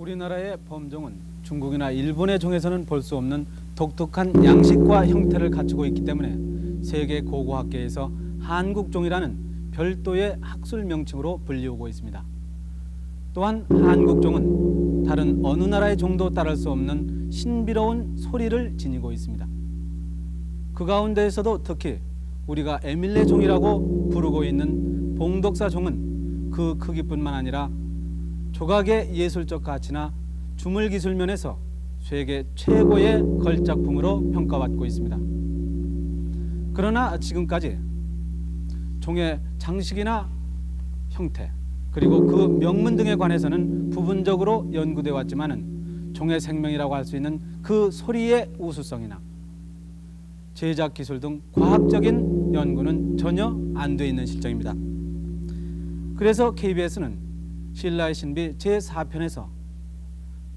우리나라의 범종은 중국이나 일본의 종에서는 볼 수 없는 독특한 양식과 형태를 갖추고 있기 때문에 세계 고고학계에서 한국종이라는 별도의 학술 명칭으로 불리우고 있습니다. 또한 한국종은 다른 어느 나라의 종도 따를 수 없는 신비로운 소리를 지니고 있습니다. 그 가운데에서도 특히 우리가 에밀레 종이라고 부르고 있는 봉독사 종은 그 크기뿐만 아니라 조각의 예술적 가치나 주물 기술 면에서 세계 최고의 걸작품으로 평가받고 있습니다. 그러나 지금까지 종의 장식이나 형태 그리고 그 명문 등에 관해서는 부분적으로 연구되어 왔지만은 종의 생명이라고 할 수 있는 그 소리의 우수성이나 제작 기술 등 과학적인 연구는 전혀 안 돼 있는 실정입니다. 그래서 KBS는 신라의 신비 제4편에서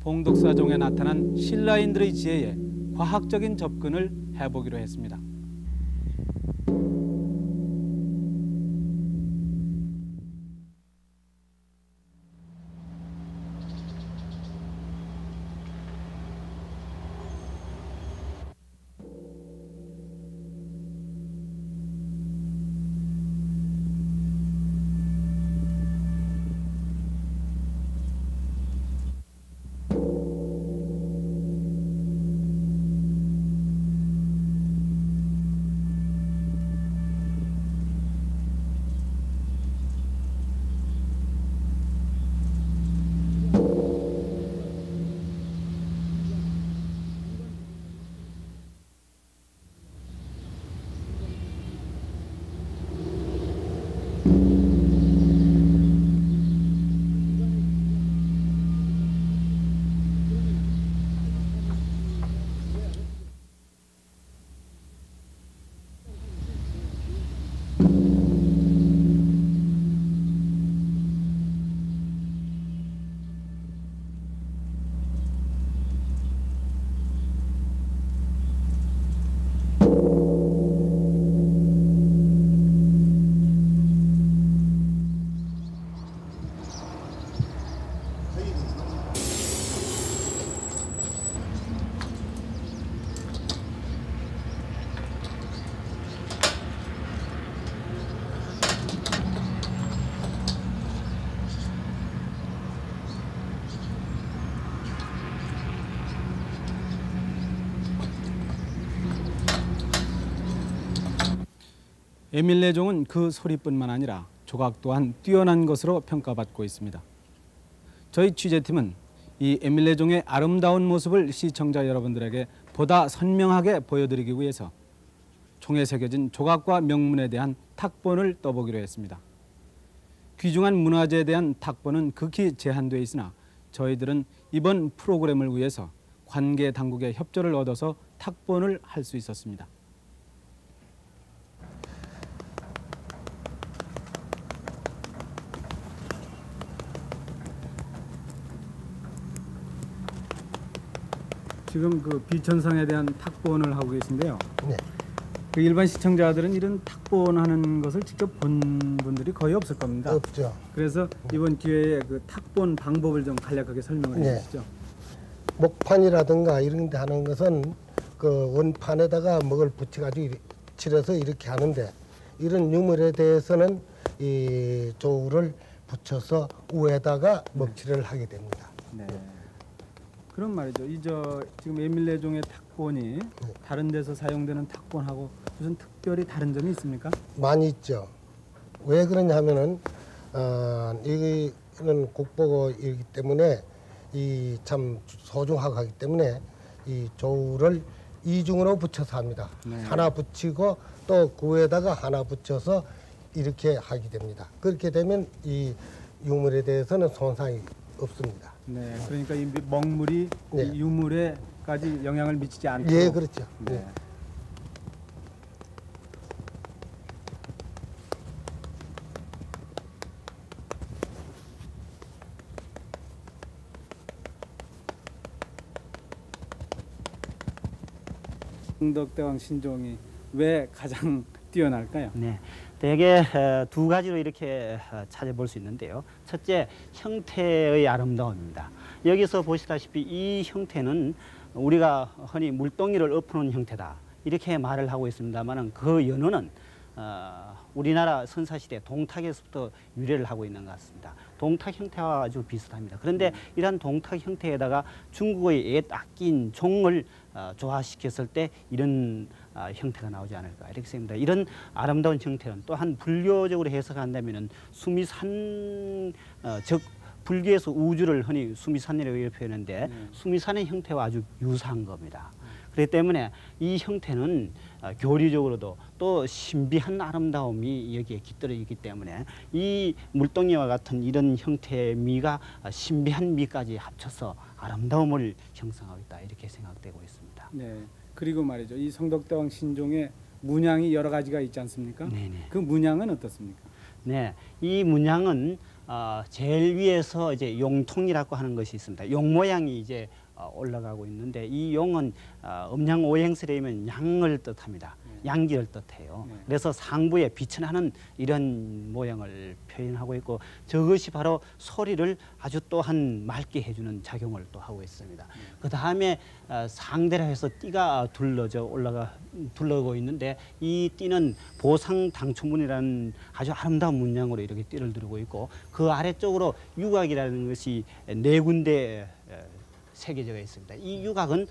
봉독사종에 나타난 신라인들의 지혜에 과학적인 접근을 해보기로 했습니다. 에밀레 종은 그 소리뿐만 아니라 조각 또한 뛰어난 것으로 평가받고 있습니다. 저희 취재팀은 이 에밀레 종의 아름다운 모습을 시청자 여러분들에게 보다 선명하게 보여드리기 위해서 종에 새겨진 조각과 명문에 대한 탁본을 떠보기로 했습니다. 귀중한 문화재에 대한 탁본은 극히 제한되어 있으나 저희들은 이번 프로그램을 위해서 관계 당국의 협조를 얻어서 탁본을 할 수 있었습니다. 지금 그 비천성에 대한 탁본을 하고 계신데요. 네. 그 일반 시청자들은 이런 탁본 하는 것을 직접 본 분들이 거의 없을 겁니다. 없죠. 그래서 이번 기회에 그 탁본 방법을 좀 간략하게 설명을 네. 해주시죠. 목판이라든가 이런 데 하는 것은 그 원판에다가 먹을 붙여가지고 칠해서 이렇게 하는데 이런 유물에 대해서는 이 조우를 붙여서 위에다가 먹칠을 하게 됩니다. 네. 그런 말이죠. 지금 에밀레 종의 탁본이 다른 데서 사용되는 탁본하고 무슨 특별히 다른 점이 있습니까? 많이 있죠. 왜 그러냐 하면은 이거는 국보이기 때문에 이 참 소중하고 하기 때문에 이 조우를 이중으로 붙여서 합니다. 네. 하나 붙이고 또 그 위에다가 하나 붙여서 이렇게 하게 됩니다. 그렇게 되면 이 유물에 대해서는 손상이 없습니다. 네, 그러니까 이 먹물이 네. 이 유물에까지 영향을 미치지 않고. 예, 그렇죠. 네. 네. 흥덕대왕 신종이 왜 가장 뛰어날까요? 네, 대개 두 가지로 이렇게 찾아볼 수 있는데요. 첫째, 형태의 아름다움입니다. 여기서 보시다시피 이 형태는 우리가 흔히 물동이를 엎어놓은 형태다 이렇게 말을 하고 있습니다만 그 연호는 우리나라 선사시대 동탁에서부터 유래를 하고 있는 것 같습니다. 동탁 형태와 아주 비슷합니다. 그런데 이러한 동탁 형태에다가 중국의 옛 악기인 종을 조화시켰을 때 이런 형태가 나오지 않을까 이렇게 생각합니다. 이런 아름다운 형태는 또한 불교적으로 해석한다면 수미산 즉 불교에서 우주를 흔히 수미산이라고 표현하는데 수미산의 형태와 아주 유사한 겁니다. 그렇기 때문에 이 형태는 교리적으로도 또 신비한 아름다움이 여기에 깃들어 있기 때문에 이 물동이와 같은 이런 형태의 미가 신비한 미까지 합쳐서 아름다움을 형성하고 있다 이렇게 생각되고 있습니다. 네. 그리고 말이죠. 이 성덕대왕 신종에 문양이 여러 가지가 있지 않습니까? 네네. 그 문양은 어떻습니까? 네, 이 문양은 제일 위에서 이제 용통이라고 하는 것이 있습니다. 용 모양이 이제 올라가고 있는데 이 용은 음양오행설이면 양을 뜻합니다. 양기를 뜻해요. 그래서 상부에 비천하는 이런 모양을 표현하고 있고 저것이 바로 소리를 아주 또한 맑게 해주는 작용을 또 하고 있습니다. 그 다음에 상대라 해서 띠가 둘러고 있는데 이 띠는 보상당춘문이라는 아주 아름다운 문양으로 이렇게 띠를 두르고 있고 그 아래쪽으로 유각이라는 것이 네 군데 새겨져 있습니다. 이 유각은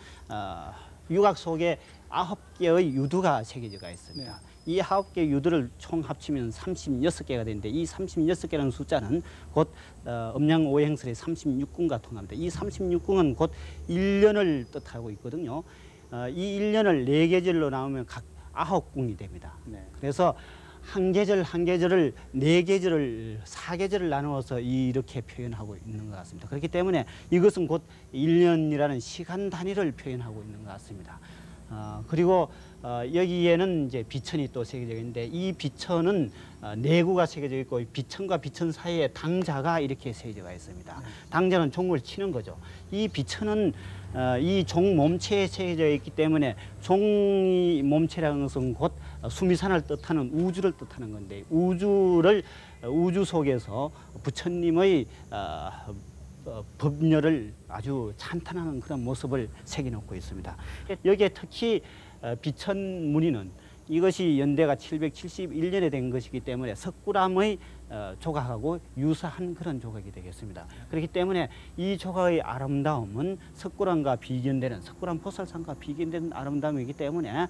유각 속에 9개의 유두가 새겨져 있습니다. 이 9개 유두를 총 합치면 36개가 되는데 이 36개라는 숫자는 곧 음양오행설의 36궁과 통합니다. 이 36궁은 곧 1년을 뜻하고 있거든요. 이 1년을 4계절로 나오면 각 9궁이 됩니다. 그래서 한 계절 한 계절을 4계절을 4계절을 나누어서 이렇게 표현하고 있는 것 같습니다. 그렇기 때문에 이것은 곧 1년이라는 시간 단위를 표현하고 있는 것 같습니다. 그리고 여기에는 이제 비천이 또 새겨져 있는데 이 비천은 내구가 새겨져 있고 비천과 비천 사이에 당자가 이렇게 새겨져 있습니다. 당자는 종을 치는 거죠. 이 비천은 이 종 몸체에 새겨져 있기 때문에 종이 몸체라는 것은 곧 수미산을 뜻하는 우주를 뜻하는 건데 우주 속에서 부처님의 법녀를 아주 찬탄하는 그런 모습을 새겨놓고 있습니다. 여기에 특히 비천 무늬는 이것이 연대가 771년에 된 것이기 때문에 석굴암의 조각하고 유사한 그런 조각이 되겠습니다. 그렇기 때문에 이 조각의 아름다움은 석굴암과 비견되는 석굴암 보살상과 비견되는 아름다움이기 때문에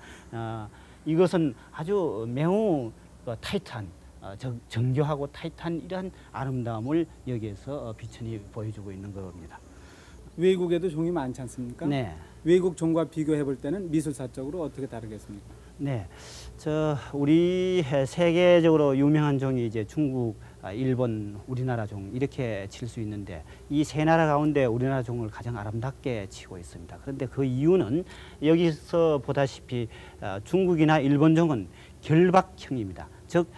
이것은 아주 매우 타이트한 정교하고 타이트한 이러한 아름다움을 여기에서 비천이 보여주고 있는 겁니다. 외국에도 종이 많지 않습니까? 네. 외국 종과 비교해 볼 때는 미술사적으로 어떻게 다르겠습니까? 네, 우리 세계적으로 유명한 종이 이제 중국, 일본, 우리나라 종 이렇게 칠 수 있는데 이 세 나라 가운데 우리나라 종을 가장 아름답게 치고 있습니다. 그런데 그 이유는 여기서 보다시피 중국이나 일본 종은 결박형입니다. 즉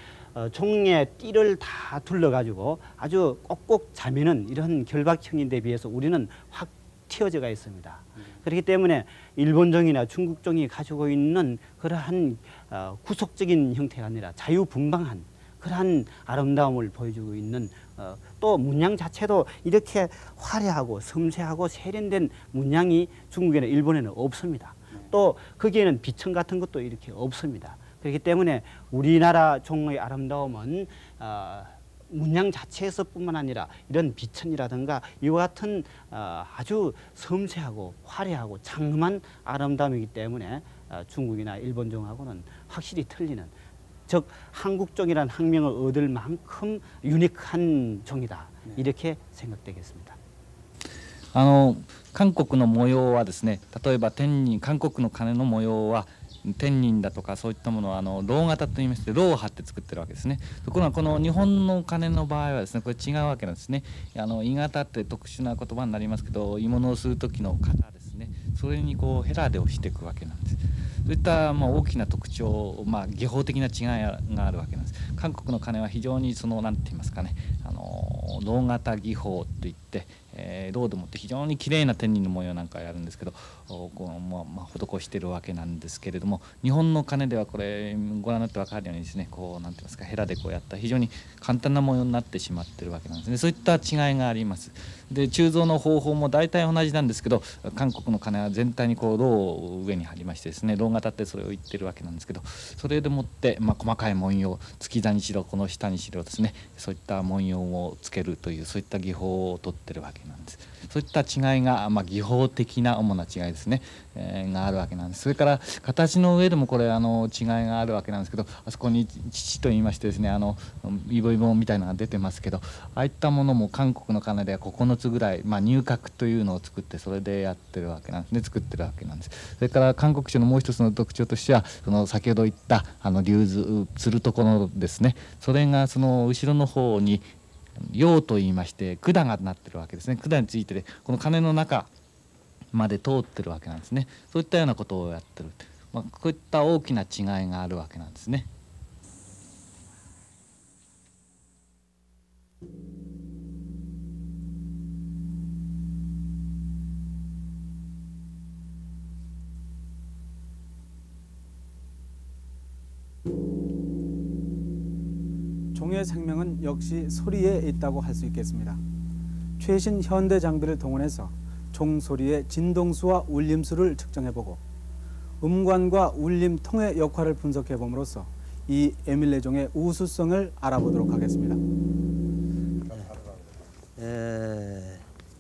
종의 띠를 다 둘러가지고 아주 꼭꼭 자매는 이런 결박형인데 비해서 우리는 확 튀어져가 있습니다. 그렇기 때문에 일본종이나 중국종이 가지고 있는 그러한 구속적인 형태가 아니라 자유분방한 그러한 아름다움을 보여주고 있는 또 문양 자체도 이렇게 화려하고 섬세하고 세련된 문양이 중국이나 일본에는 없습니다. 또 거기에는 비천 같은 것도 이렇게 없습니다. 그렇기 때문에 우리나라 종의 아름다움은 문양 자체에서뿐만 아니라 이런 비천이라든가 이와 같은 아주 섬세하고 화려하고 장엄한 아름다움이기 때문에 중국이나 일본종하고는 확실히 틀리는 즉 한국종이라는 학명을 얻을 만큼 유니크한 종이다 이렇게 생각되겠습니다. 韓国の模様はですね、例えば天人韓国の鐘の模様は天人だとかそういったものは銅型といいまして銅を張って作ってるわけですね。ところがこの日本の鐘の場合はですねこれ違うわけなんですね。鋳型って特殊な言葉になりますけど鋳物をする時の型ですねそれにこうヘラで押していくわけなんです。そういった大きな特徴、技法的な違いがあるわけなんです。韓国の鐘は非常に何て言いますかね銅型技法といって銅でもって非常に綺麗な天人の模様なんかやるんですけど施してるわけなんですけれども日本の鐘ではこれご覧になって分かるようにですねこうなんて言いますかヘラでこうやった非常に簡単な模様になってしまってるわけなんですね。そういった違いがあります。で鋳造の方法も大体同じなんですけど、韓国の鐘は全体にこうろうを上に貼りましてですね、ろうが立ってそれを言ってるわけなんですけど、それでもって、細かい文様、月座にしろこの下にしろですね、そういった文様をつけるというそういった技法をとってるわけなんです。そういった違いが、技法的な主な違いですね、があるわけなんです。それから形の上でもこれ違いがあるわけなんですけど、あそこに父と言いましてですね、イボイボみたいなのが出てますけど、ああいったものも韓国の鐘では9つぐらい、入閣というのを作ってそれでやってるわけなんですね、作ってるわけなんです。それから韓国書のもう一つの特徴としては、その先ほど言った龍図つるところですね、それがその後ろの方に陽と言いまして管がなってるわけですね。管についてでこの鐘の中まで通ってるわけなんですね。そういったようなことをやってる、こういった大きな違いがあるわけなんですね。종의 생명은 역시 소리에 있다고 할 수 있겠습니다. 최신 현대 장비를 동원해서 종소리의 진동수와 울림수를 측정해보고 음관과 울림통의 역할을 분석해봄으로써 이 에밀레종의 우수성을 알아보도록 하겠습니다.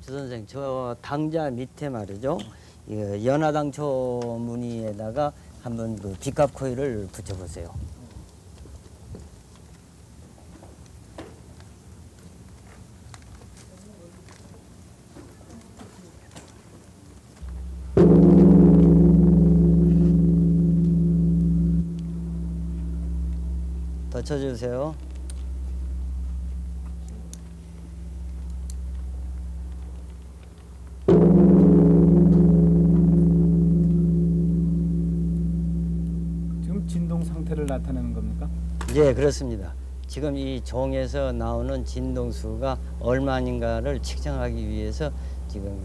주 선생, 저 당자 밑에 말이죠. 연화당초 무늬에다가 한번 그 빗값 코일을 붙여보세요. 더 쳐주세요. 지금 진동 상태를 나타내는 겁니까? 예, 그렇습니다. 지금 이 종에서 나오는 진동수가 얼마인가를 측정하기 위해서 지금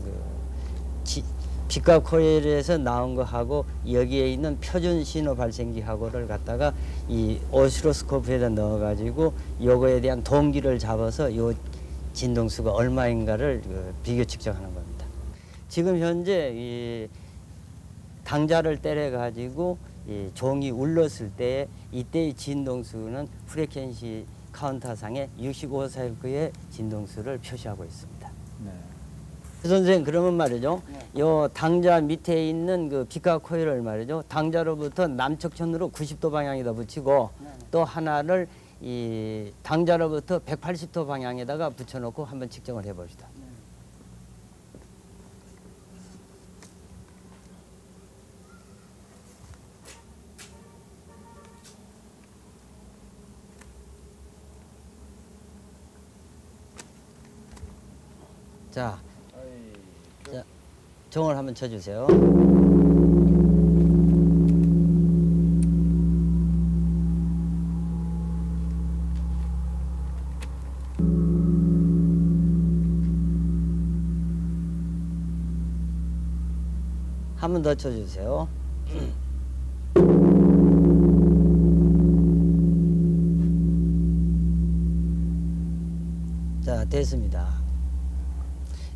빗값 코일에서 나온 거하고 여기에 있는 표준 신호 발생기하고를 갖다가 이 오시로스코프에다 넣어가지고 요거에 대한 동기를 잡아서 요 진동수가 얼마인가를 비교 측정하는 겁니다. 지금 현재 이 당자를 때려가지고 이 종이 울렸을 때 이때의 진동수는 프리퀀시 카운터상에 65세크의 진동수를 표시하고 있습니다. 네. 선생님, 그러면 말이죠. 요 당자 밑에 있는 그 빗값 코일을 말이죠. 당자로부터 남측천으로 90도 방향에다 붙이고 또 하나를 이 당자로부터 180도 방향에다가 붙여놓고 한번 측정을 해봅시다. 자, 종을 한번 쳐주세요. 한 번 더 쳐주세요. 자, 됐습니다.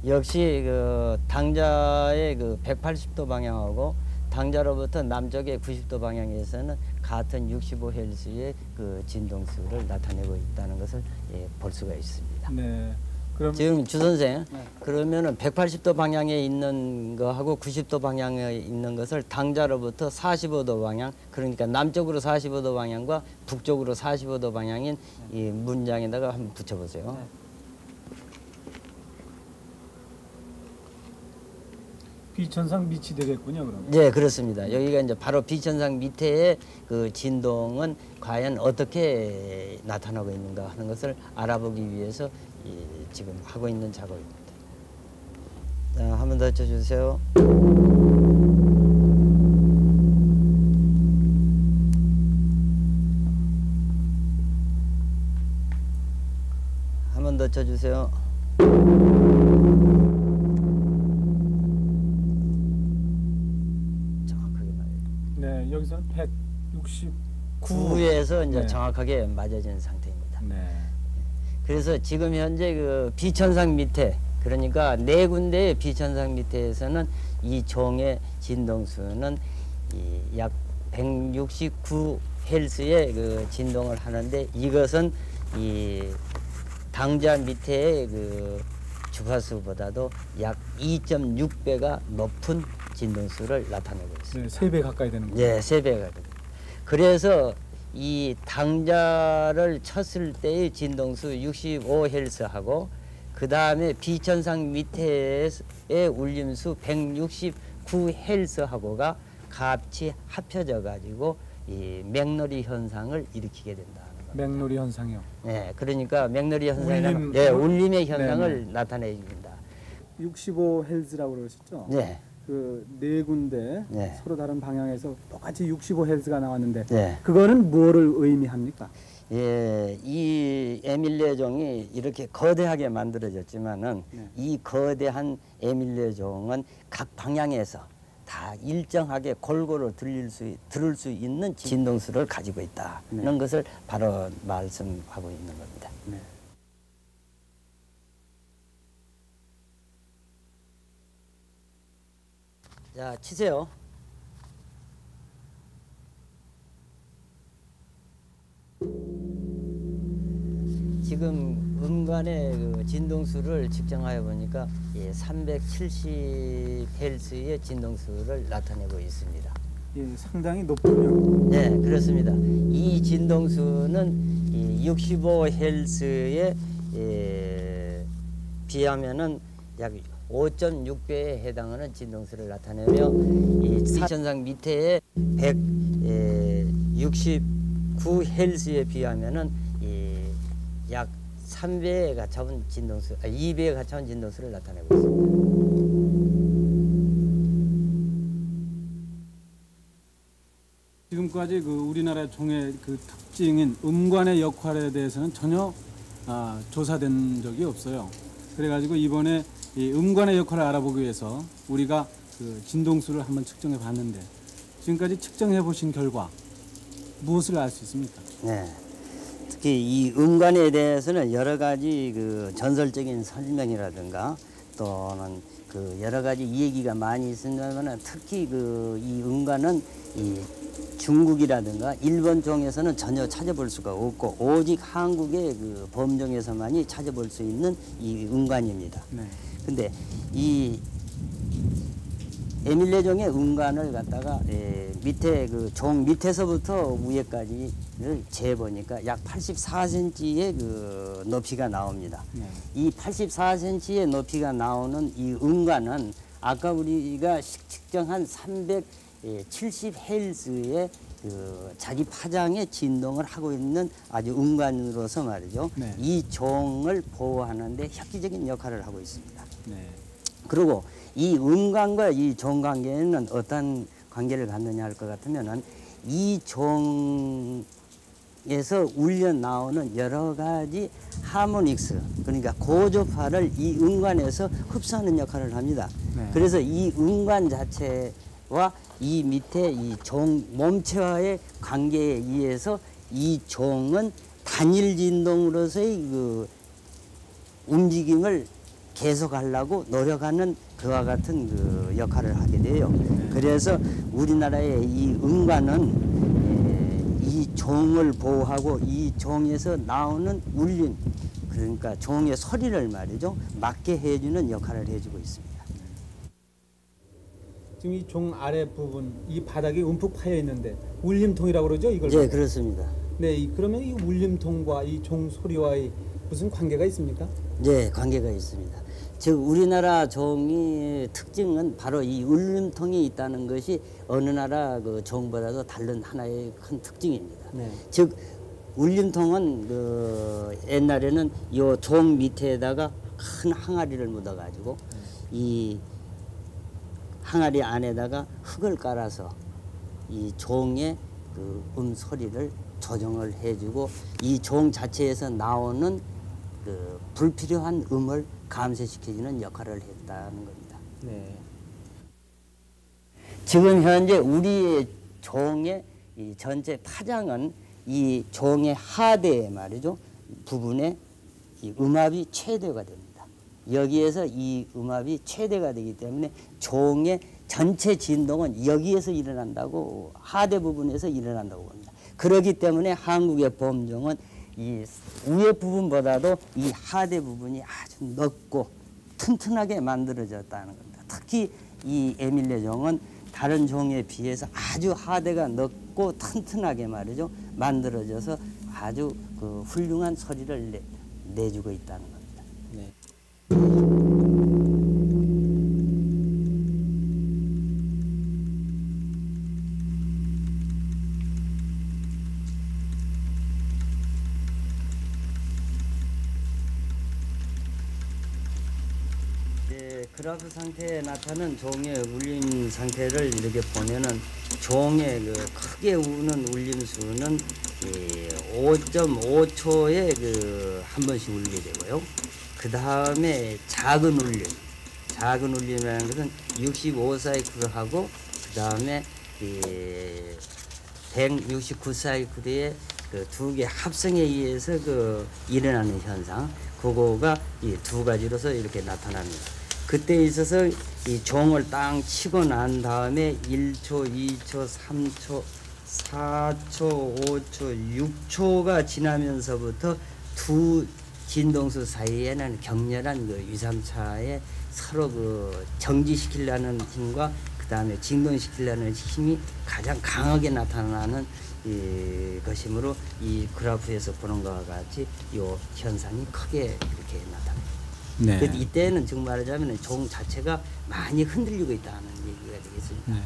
역시 그 당자의 그 180도 방향하고 당자로부터 남쪽의 90도 방향에서는 같은 65Hz의 그 진동수를 나타내고 있다는 것을 볼 수가 있습니다. 네. 그럼 지금 주 선생, 네. 그러면은 180도 방향에 있는 거하고 90도 방향에 있는 것을 당자로부터 45도 방향, 그러니까 남쪽으로 45도 방향과 북쪽으로 45도 방향인 이 문장에다가 한번 붙여보세요. 네. 비천상 밑이 되겠군요, 그럼. 네, 그렇습니다. 여기가 이제 바로 비천상 밑에의 그 진동은 과연 어떻게 나타나고 있는가 하는 것을 알아보기 위해서 지금 하고 있는 작업입니다. 자, 한 번 더 쳐주세요. 한 번 더 쳐주세요. 네, 여기서는 169에서 이제 네. 정확하게 맞아지는 상태입니다. 네. 그래서 지금 현재 그 비천상 밑에 그러니까 네 군데의 비천상 밑에서는 이 종의 진동수는 약 169헬스의 그 진동을 하는데 이것은 이 당자 밑에의 그 주파수보다도 약 2.6배가 높은 진동수를 나타내고 있습니다. 네, 3배 가까이 되는 거죠. 네, 3배가 됩니다. 그래서 이 당자를 쳤을 때의 진동수 65헬스하고 그 다음에 비천상 밑에의 울림수 169헬스하고가 값이 합쳐져 가지고 이 맥너리 현상을 일으키게 된다는 겁니다. 맥놀이 현상이요. 네, 그러니까 맥너리 현상이라는 울림, 네, 울림의 현상을 네. 나타내줍니다. 65헬즈라고 그러셨죠? 네, 그 네 군데 네. 서로 다른 방향에서 똑같이 65헬즈가 나왔는데 네. 그거는 무엇을 의미합니까? 예, 이 에밀레종이 이렇게 거대하게 만들어졌지만은 네. 이 거대한 에밀레종은 각 방향에서 다 일정하게 골고루 들을 수 있는 진동수를 가지고 있다는 네. 것을 바로 말씀하고 있는 겁니다. 네. 자, 치세요. 지금 음관의 그 진동수를 측정하여 보니까 370헬스의 진동수를 나타내고 있습니다. 예, 상당히 높군요. 네, 그렇습니다. 이 진동수는 65헬스에 비하면은 약 5.6배에 해당하는 진동수를 나타내며 이 비천상 밑에 169헬스에 비하면은 약 3배에 가까운 진동수, 2배에 가까운 진동수를 나타내고 있습니다. 지금까지 그 우리나라 종의 그 특징인 음관의 역할에 대해서는 전혀 조사된 적이 없어요. 그래가지고 이번에 이 음관의 역할을 알아보기 위해서 우리가 그 진동수를 한번 측정해 봤는데 지금까지 측정해 보신 결과 무엇을 알 수 있습니까? 네. 특히 이 음관에 대해서는 여러 가지 그 전설적인 설명이라든가 또는 그 여러 가지 얘기가 많이 있습니다만 특히 그 이 음관은 이 중국이라든가 일본 종에서는 전혀 찾아볼 수가 없고 오직 한국의 그 범종에서만이 찾아볼 수 있는 이 음관입니다. 네. 근데 이 에밀레종의 음관을 갖다가 밑에 그 종 밑에서부터 위에까지를 재보니까 약 84cm의 그 높이가 나옵니다. 네. 이 84cm의 높이가 나오는 이 음관은 아까 우리가 측정한 370헬스의 그 자기 파장의 진동을 하고 있는 아주 음관으로서 말이죠. 네. 이 종을 보호하는데 혁기적인 역할을 하고 있습니다. 네. 그리고 이 음관과 이 종 관계는 어떤 관계를 갖느냐 할 것 같으면은 이 종에서 울려 나오는 여러 가지 하모닉스, 그러니까 고조파를 이 음관에서 흡수하는 역할을 합니다. 네. 그래서 이 음관 자체와 이 밑에 이 종 몸체와의 관계에 의해서 이 종은 단일 진동으로서의 그 움직임을 계속하려고 노력하는 그와 같은 그 역할을 하게 돼요. 그래서 우리나라의 이 음관은 이 종을 보호하고 이 종에서 나오는 울림, 그러니까 종의 소리를 말이죠, 맞게 해주는 역할을 해주고 있습니다. 지금 이 종 아래 부분 이 바닥이 움푹 파여 있는데 울림통이라고 그러죠, 이걸? 네, 그렇습니다. 네, 그러면 이 울림통과 이 종 소리와의 무슨 관계가 있습니까? 네, 관계가 있습니다. 즉 우리나라 종의 특징은 바로 이 울림통이 있다는 것이 어느 나라 그 종보다도 다른 하나의 큰 특징입니다. 네. 즉 울림통은 그 옛날에는 요 종 밑에다가 큰 항아리를 묻어가지고 이 항아리 안에다가 흙을 깔아서 이 종의 그 소리를 조정을 해주고 이 종 자체에서 나오는 그 불필요한 음을 감쇄시켜주는 역할을 했다는 겁니다. 네. 지금 현재 우리의 종의 이 전체 파장은 이 종의 하대 말이죠 부분에 이 음압이 최대가 됩니다. 여기에서 이 음압이 최대가 되기 때문에 종의 전체 진동은 여기에서 일어난다고 하대 부분에서 일어난다고 봅니다. 그렇기 때문에 한국의 범종은 이 위에 부분보다도 이 하대 부분이 아주 넓고 튼튼하게 만들어졌다는 겁니다. 특히 이 에밀레 종은 다른 종에 비해서 아주 하대가 넓고 튼튼하게 말이죠 만들어져서 아주 그 훌륭한 소리를 내주고 있다는 겁니다. 네. 그라프 상태에 나타난 종의 울림 상태를 이렇게 보면은 종의 그 크게 우는 울림수는 5.5초에 그 한 번씩 울게 되고요. 그 다음에 작은 울림이라는 것은 65사이클을 하고 그 다음에 169사이클의 그 두 개 합성에 의해서 그 일어나는 현상, 그거가 이 두 가지로서 이렇게 나타납니다. 그때 있어서 이 종을 땅 치고 난 다음에 1초, 2초, 3초, 4초, 5초, 6초가 지나면서부터 두 진동수 사이에는 격렬한 그 유삼차에 서로 그 정지시키려는 힘과 그 다음에 진동시키려는 힘이 가장 강하게 나타나는 것이므로 이 그래프에서 보는 것과 같이 이 현상이 크게 이렇게 나타납니다. 네. 이때는 지금 말하자면 종 자체가 많이 흔들리고 있다는 얘기가 되겠습니다. 네.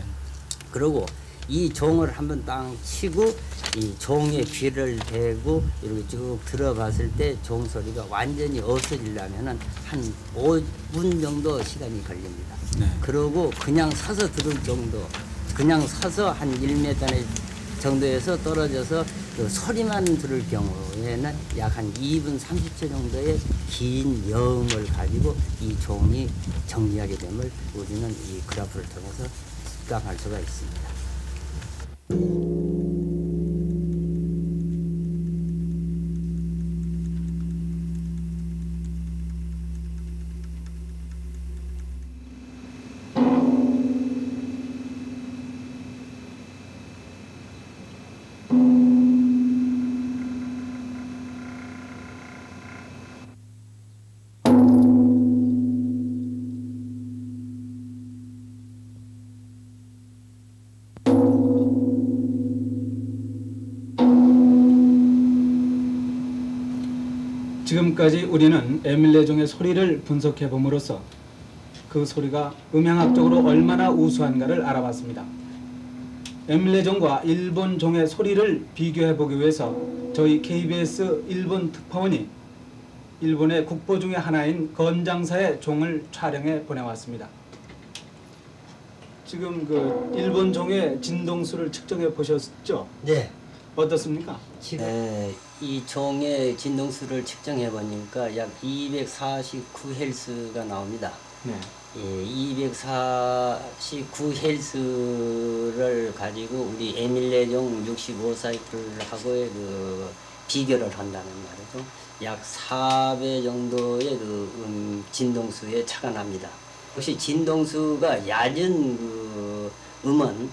그리고 이 종을 한번 땅 치고 이 종의 귀를 대고 이렇게 쭉 들어봤을 때 종 소리가 완전히 없어지려면은 한 5분 정도 시간이 걸립니다. 네. 그러고 그냥 서서 들을 정도, 그냥 서서 한 1m 정도에서 떨어져서 그 소리만 들을 경우에는 약 한 2분 30초 정도의 긴 여음을 가지고 이 종이 정리하게 됨을 우리는 이 그래프를 통해서 직감할 수가 있습니다. 지금까지 우리는 에밀레종의 소리를 분석해 봄으로써 그 소리가 음향학적으로 얼마나 우수한가를 알아봤습니다. 에밀레종과 일본 종의 소리를 비교해 보기 위해서 저희 KBS 일본 특파원이 일본의 국보 중의 하나인 건장사의 종을 촬영해 보내왔습니다. 지금 그 일본 종의 진동수를 측정해 보셨죠? 네. 어떻습니까? 이 종의 진동수를 측정해 보니까 약 249Hz가 나옵니다. 네. 249Hz를 가지고 우리 에밀레종 65사이클하고의 그 비교를 한다는 말이죠. 약 4배 정도의 그 진동수에 차가 납니다. 혹시 진동수가 얕은 그 음은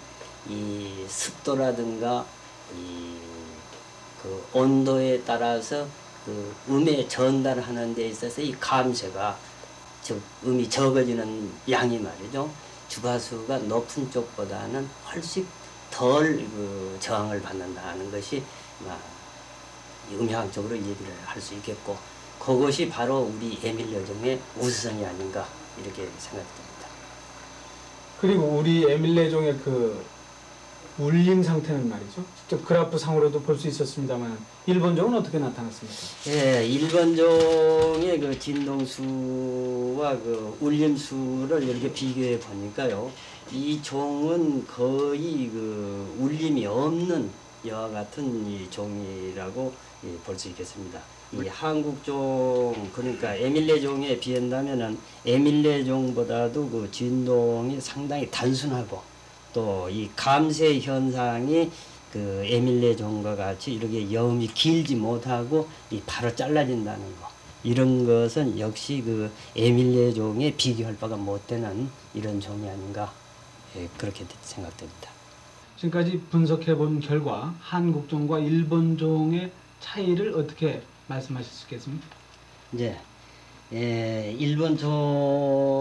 이 습도라든가 그 온도에 따라서 그 음에 전달하는 데 있어서 이 감쇄가 즉 음이 적어지는 양이 말이죠. 주파수가 높은 쪽보다는 훨씬 덜 그 저항을 받는다는 것이 음향적으로 얘기를 할 수 있겠고, 그것이 바로 우리 에밀레종의 우수성이 아닌가 이렇게 생각됩니다. 그리고 우리 에밀레종의 그 울림 상태는 말이죠. 직접 그래프 상으로도 볼 수 있었습니다만 일본종은 어떻게 나타났습니까? 예, 일본종의 그 진동수와 그 울림수를 이렇게 비교해 보니까요, 이 종은 거의 그 울림이 없는 여와 같은 이 종이라고 볼 수 있겠습니다. 이 한국종, 그러니까 에밀레종에 비한다면은 에밀레종보다도 그 진동이 상당히 단순하고 또 이 감쇄 현상이 그 에밀레종과 같이 이렇게 여음이 길지 못하고 이 바로 잘라진다는 거, 이런 것은 역시 그 에밀레 종에 비교할 바가 못 되는 이런 종이 아닌가 그렇게 생각됩니다. 지금까지 분석해 본 결과 한국종과 일본종의 차이를 어떻게 말씀하실 수 있겠습니까? 이제 일본 종을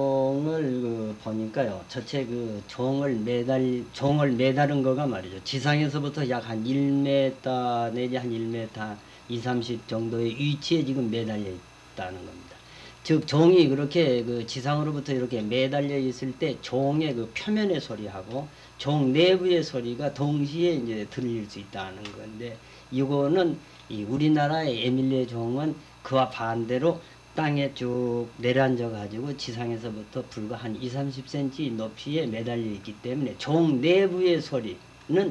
보니까요. 전체 종을 매다른 거가 말이죠. 지상에서부터 약 한 1m 내지 한 1m 20-30 정도의 위치에 지금 매달려 있다는 겁니다. 즉 종이 그렇게 지상으로부터 이렇게 매달려 있을 때 종의 표면의 소리하고 종 내부의 소리가 동시에 이제 들릴 수 있다는 건데, 이거는 이 우리나라의 에밀레 종은 그와 반대로 땅에 쭉 내려앉아 가지고 지상에서부터 불과 한 20-30cm 높이에 매달려 있기 때문에 종 내부의 소리는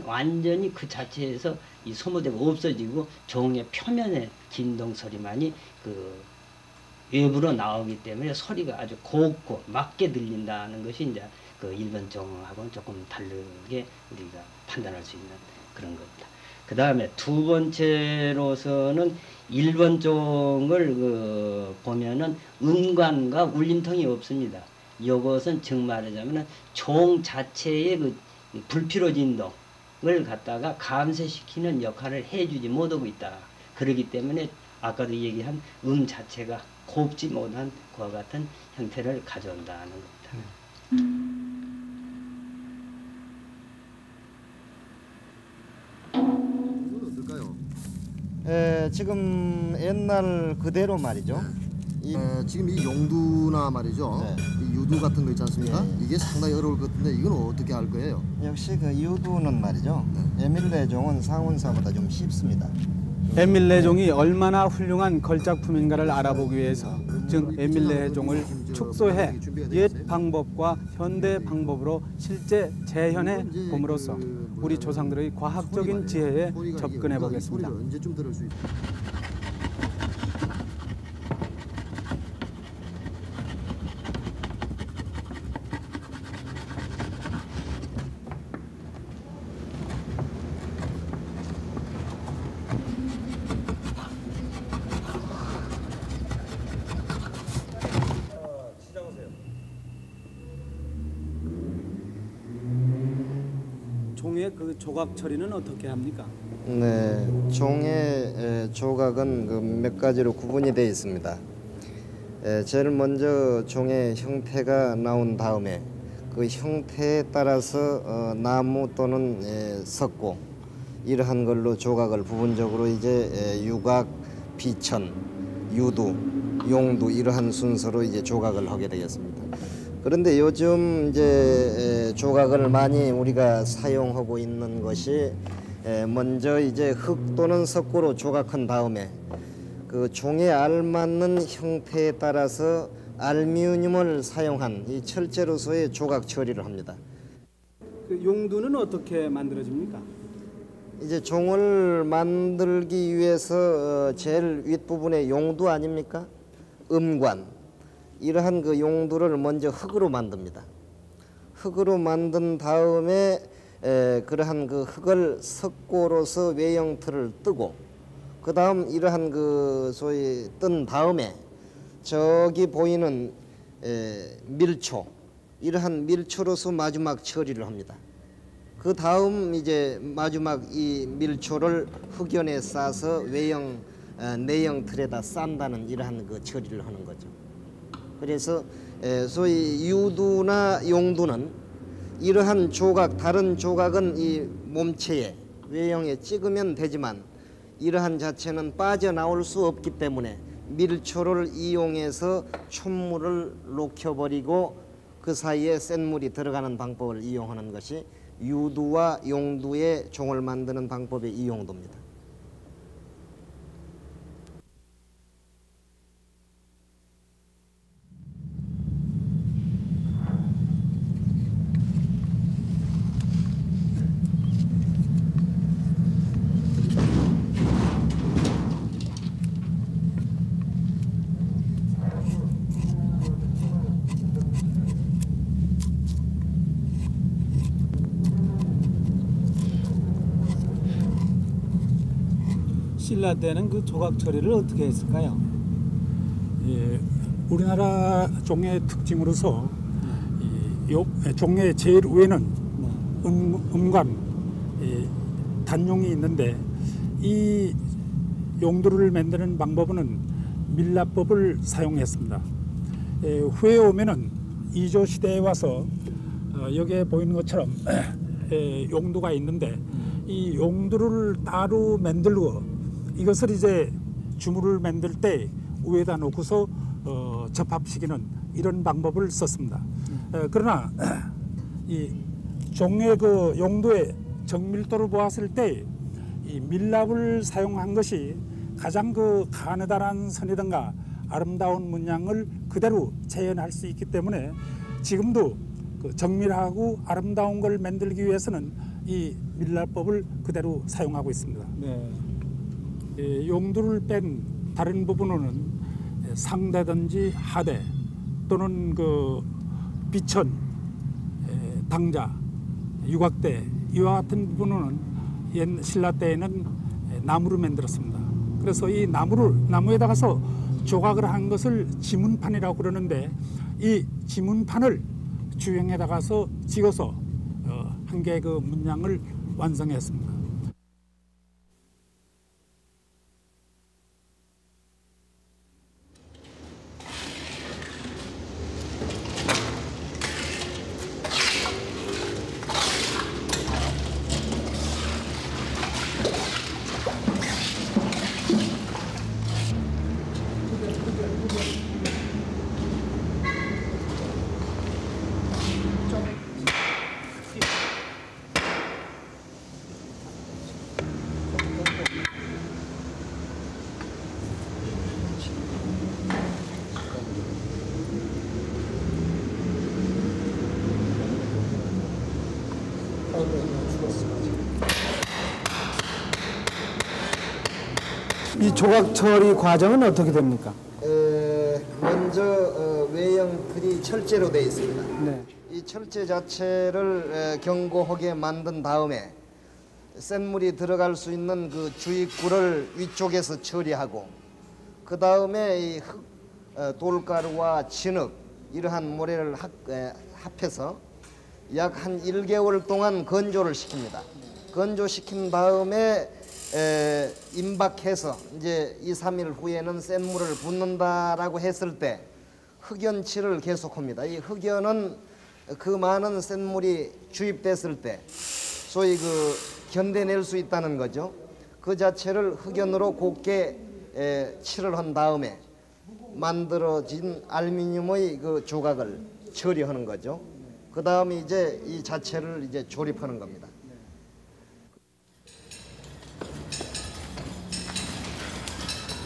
완전히 그 자체에서 이 소모되고 없어지고 종의 표면의 진동 소리만이 외부로 나오기 때문에 소리가 아주 곱고 맑게 들린다는 것이 이제 일본 종하고는 조금 다르게 우리가 판단할 수 있는 그런 겁니다. 그 다음에 두 번째로서는 일본 종을 보면은 음관과 울림통이 없습니다. 이것은 즉 말하자면은 종 자체의 불필요 진동을 갖다가 감쇄시키는 역할을 해주지 못하고 있다. 그렇기 때문에 아까도 얘기한 자체가 곱지 못한 그와 같은 형태를 가져온다는 겁니다. 지금 옛날 그대로 말이죠. 지금 이 용두나 말이죠. 네. 이 유두 같은 거 있지 않습니까? 네. 이게 상당히 어려울 것 같은데 이건 어떻게 할 거예요? 역시 그 유두는 말이죠. 에밀레 종은 상운사보다 좀 쉽습니다. 에밀레 종이 얼마나 훌륭한 걸작품인가를 알아보기 위해서 즉 에밀레 종을 축소해 옛 방법과 현대 방법으로 실제 재현해 봄으로써 우리 조상들의 과학적인 지혜에 접근해 보겠습니다. 소리를 언제쯤 들을 수 있을까요? 종의 조각 처리는 어떻게 합니까? 네, 종의 조각은 몇 가지로 구분이 되어 있습니다. 제일 먼저 종의 형태가 나온 다음에 그 형태에 따라서 나무 또는 석고 이러한 걸로 조각을 부분적으로 이제 유각, 비천, 유두, 용두 이러한 순서로 이제 조각을 하게 되겠습니다. 그런데 요즘 이제 조각을 많이 우리가 사용하고 있는 것이 먼저 이제 흙 또는 석고로 조각한 다음에 그 종에 알맞는 형태에 따라서 알루미늄을 사용한 이 철제로서의 조각 처리를 합니다. 그 용두는 어떻게 만들어집니까? 이제 종을 만들기 위해서 제일 윗부분에 용두 아닙니까? 음관. 이러한 그 용두를 먼저 흙으로 만듭니다. 흙으로 만든 다음에 그러한 그 흙을 석고로서 외형틀을 뜨고 그 다음 이러한 그 소위 뜬 다음에 저기 보이는 밀초 이러한 밀초로서 마지막 처리를 합니다. 그 다음 이제 마지막 이 밀초를 흙연에 싸서 외형 내형 틀에다 싼다는 이러한 그 처리를 하는 거죠. 그래서 소위 유두나 용두는 이러한 조각, 다른 조각은 이 몸체에 외형에 찍으면 되지만 이러한 자체는 빠져나올 수 없기 때문에 밀초를 이용해서 촛물을 녹여버리고 그 사이에 센 물이 들어가는 방법을 이용하는 것이 유두와 용두의 종을 만드는 방법의 이용도입니다. 신라 때는 그 조각 처리를 어떻게 했을까요? 우리나라 종의 특징으로서 종의 제일 위에는 음관, 단용이 있는데 이 용두를 만드는 방법은 밀랍법을 사용했습니다. 후에 오면은 이조 시대에 와서 여기에 보이는 것처럼 용두가 있는데 이 용두를 따로 만들고 이것을 이제 주물을 만들 때 위에다 놓고서 접합시키는 이런 방법을 썼습니다. 그러나 이 종의 그 용두의 정밀도를 보았을 때 이 밀랍을 사용한 것이 가장 그 가느다란 선이든가 아름다운 문양을 그대로 재현할 수 있기 때문에 지금도 그 정밀하고 아름다운 걸 만들기 위해서는 이 밀랍법을 그대로 사용하고 있습니다. 네. 용두를 뺀 다른 부분은 상대든지 하대 또는 그 비천, 당자, 유곽대 이와 같은 부분은 옛 신라 때에는 나무로 만들었습니다. 그래서 이 나무에다가서 조각을 한 것을 지문판이라고 그러는데 이 지문판을 주형에다가서 찍어서 한 개의 그 문양을 완성했습니다. 이 조각 처리 과정은 어떻게 됩니까? 먼저 외형틀이 철제로 되어 있습니다. 네. 이 철제 자체를 견고하게 만든 다음에 센물이 들어갈 수 있는 그 주입구를 위쪽에서 처리하고 그 다음에 이 흙, 돌가루와 진흙 이러한 모래를 합해서 약 한 1개월 동안 건조를 시킵니다. 건조시킨 다음에 임박해서 이제 2, 3일 후에는 센물을 붓는다라고 했을 때 흑연칠을 계속합니다. 이 흑연은 그 많은 센물이 주입됐을 때 소위 그 견뎌낼 수 있다는 거죠. 그 자체를 흑연으로 곱게 칠을 한 다음에 만들어진 알루미늄의 그 조각을 처리하는 거죠. 그 다음에 이제 이 자체를 이제 조립하는 겁니다.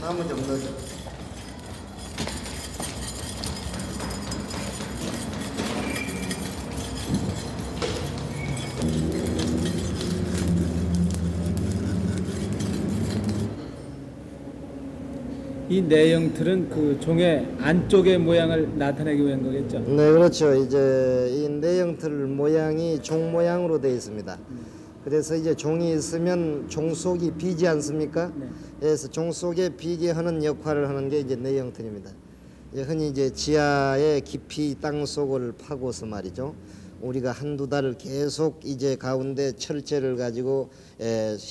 나무 좀 넣어줘. 이 내형틀은 그 종의 안쪽의 모양을 나타내기 위한 거겠죠? 네, 그렇죠. 이제 이 내형틀 모양이 종 모양으로 되어 있습니다. 그래서 이제 종이 있으면 종 속이 비지 않습니까? 네. 그래서 종 속에 비게 하는 역할을 하는 게 이제 내형틀입니다. 흔히 이제 지하에 깊이 땅 속을 파고서 말이죠. 우리가 한두 달을 계속 이제 가운데 철제를 가지고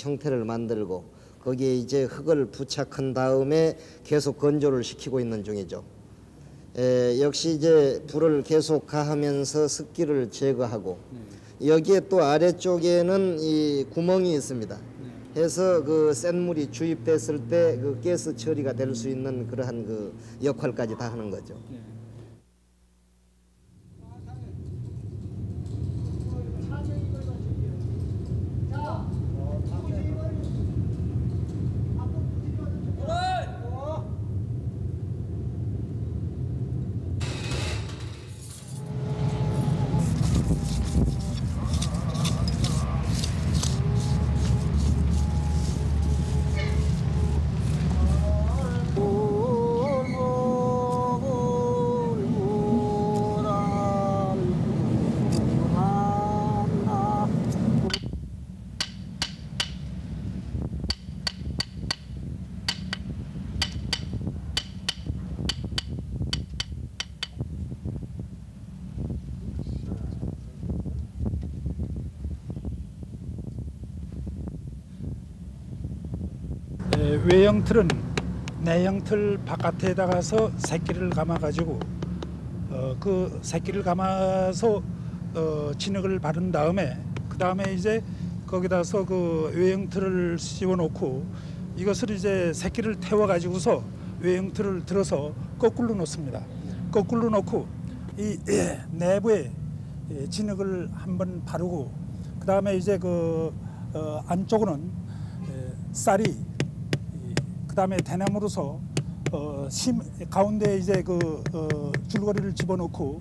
형태를 만들고 거기에 이제 흙을 부착한 다음에 계속 건조를 시키고 있는 중이죠. 역시 이제 불을 계속 가하면서 습기를 제거하고 여기에 또 아래쪽에는 이 구멍이 있습니다. 해서 그 센물이 주입됐을 때 그 가스 처리가 될 수 있는 그러한 그 역할까지 다 하는 거죠. 외형틀은 내형틀 바깥에다가서 새끼를 감아가지고 그 새끼를 감아서 진흙을 바른 다음에 그 다음에 이제 거기다서 그 외형틀을 씌워놓고 이것을 이제 새끼를 태워가지고서 외형틀을 들어서 거꾸로 놓습니다. 거꾸로 놓고 이 내부에 진흙을 한번 바르고 그 다음에 이제 그 안쪽으로는 쌀이 그 다음에 대나무로서 가운데 이제 그 줄거리를 집어넣고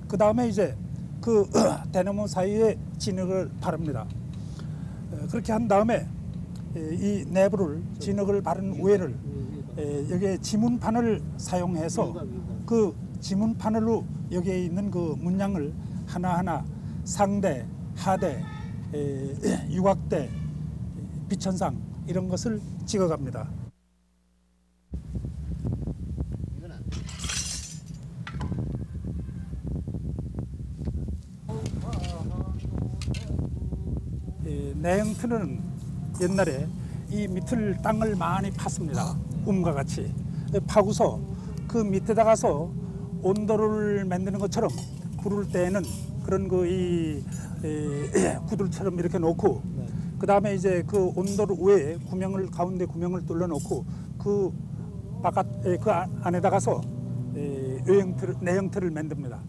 그 다음에 이제 그 대나무 사이에 진흙을 바릅니다. 그렇게 한 다음에 이 내부를 진흙을 바른 우에를 여기에 지문판을 사용해서 그 지문판으로 여기에 있는 그 문양을 하나하나 상대, 하대, 유곽대, 비천상 이런 것을 찍어갑니다. 내형틀은 옛날에 이 밑을 땅을 많이 팠습니다. 움과 같이 파고서 그 밑에다가서 온도를 만드는 것처럼 구를 때에는 그런 이 구들처럼 이렇게 놓고 그 다음에 이제 그 온도를 위에 가운데 구멍을 뚫려 놓고 그 바깥 그 안에다가서 내형틀을 만듭니다.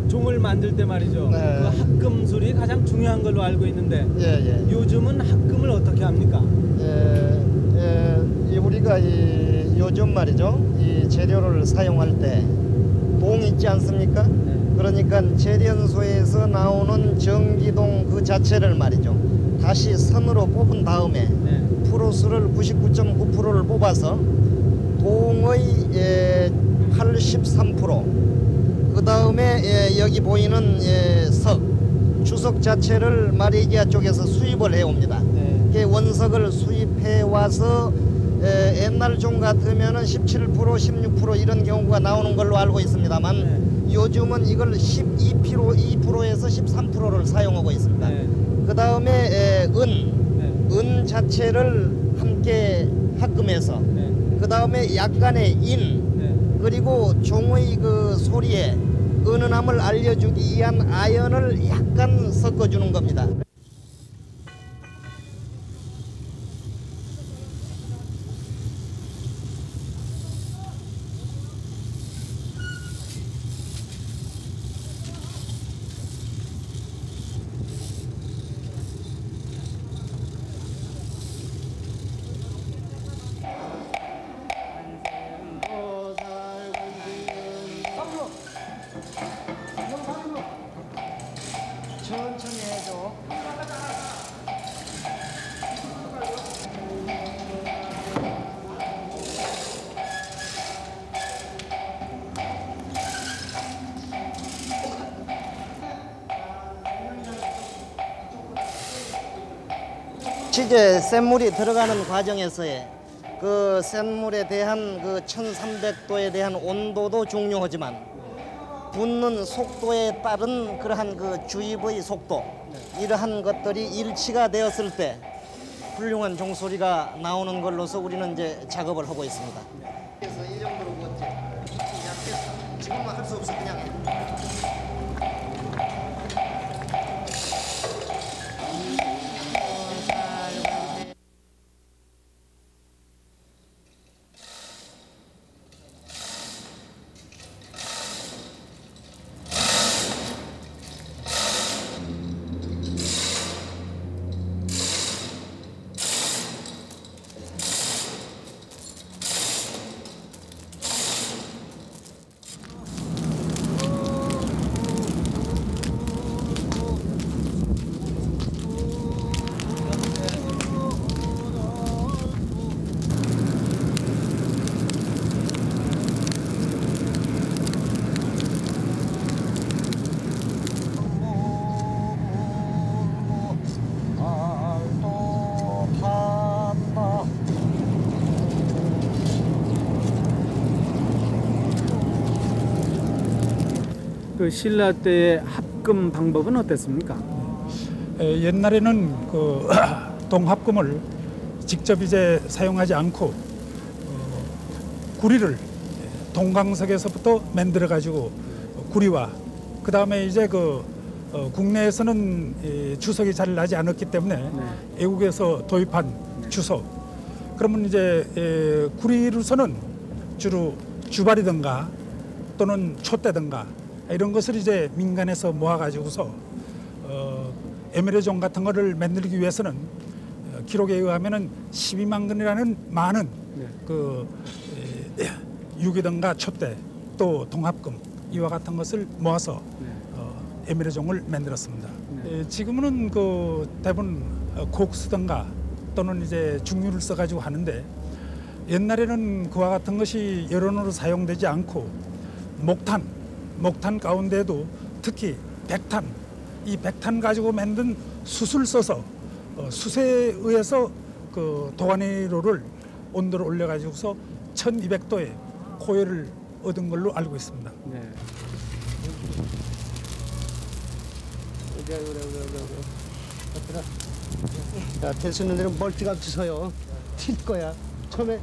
종을 만들 때 말이죠. 네. 그 합금술이 가장 중요한 걸로 알고 있는데 요즘은 합금을 어떻게 합니까? 우리가 요즘 말이죠. 이 재료를 사용할 때 동 있지 않습니까? 그러니까 재련소에서 나오는 전기동 그 자체를 말이죠. 다시 선으로 뽑은 다음에 프로수를 99.9%를 뽑아서 동의 83%, 그 다음에 여기 보이는 주석 자체를 마레이기아 쪽에서 수입을 해옵니다. 원석을 수입해 와서 옛날 종 같으면은 17%, 16% 이런 경우가 나오는 걸로 알고 있습니다만 요즘은 이걸 2%에서 13%를 사용하고 있습니다. 그 다음에 은 자체를 함께 합금해서 그 다음에 약간의 그리고 종의 그 소리에 은은함을 알려주기 위한 아연을 약간 섞어주는 겁니다. 천천히 해줘. 치즈에 센물이 들어가는 과정에서의 그 센물에 대한 그 1300도에 대한 온도도 중요하지만 붓는 속도에 따른 그러한 그 주입의 속도 이러한 것들이 일치가 되었을 때 훌륭한 종소리가 나오는 걸로서 우리는 이제 작업을 하고 있습니다. 그래서 이 정도로 구웠지. 지금은 할 수 없어 그냥 해. 그 신라 때의 합금 방법은 어땠습니까? 옛날에는 그 동합금을 직접 이제 사용하지 않고 구리를 동강석에서부터 만들어 가지고 구리와 그 다음에 이제 그 국내에서는 주석이 잘 나지 않았기 때문에 외국에서 도입한 주석. 그러면 이제 구리로서는 주로 주발이든가 또는 촛대든가 이런 것을 이제 민간에서 모아가지고서 에메랄드종 같은 거를 만들기 위해서는 기록에 의하면은 12만 근이라는 많은 그 유기든가 촛대 또 동합금 이와 같은 것을 모아서 에메랄드종을 만들었습니다. 지금은 그 대부분 곡수든가 또는 이제 중류를 써가지고 하는데 옛날에는 그와 같은 것이 여론으로 사용되지 않고 목탄 가운데도 특히 백탄, 이 백탄 가지고 만든 숯을 써서 숯에 의해서 그 도가니로를 온도를 올려가지고서 1200도에 고열을 얻은 걸로 알고 있습니다. 네. 야, 대수는 데는 멀티감 주서요. 튈 거야. 처음에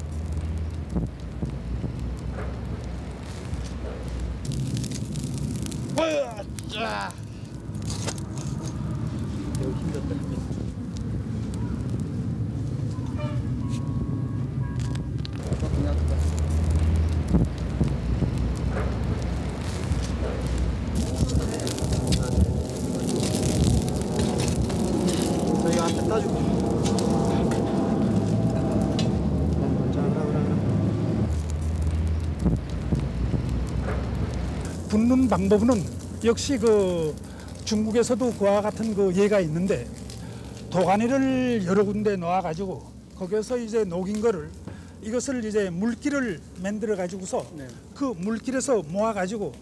저희 앞에 따주고. 붓는 방법은 역시 그 중국에서도 그와 같은 그 예가 있는데 도가니를 여러 군데 놓아 가지고 거기서 이제 녹인 거를 이것을 이제 물기를 만들어 가지고서 그 물길에서 모아 가지고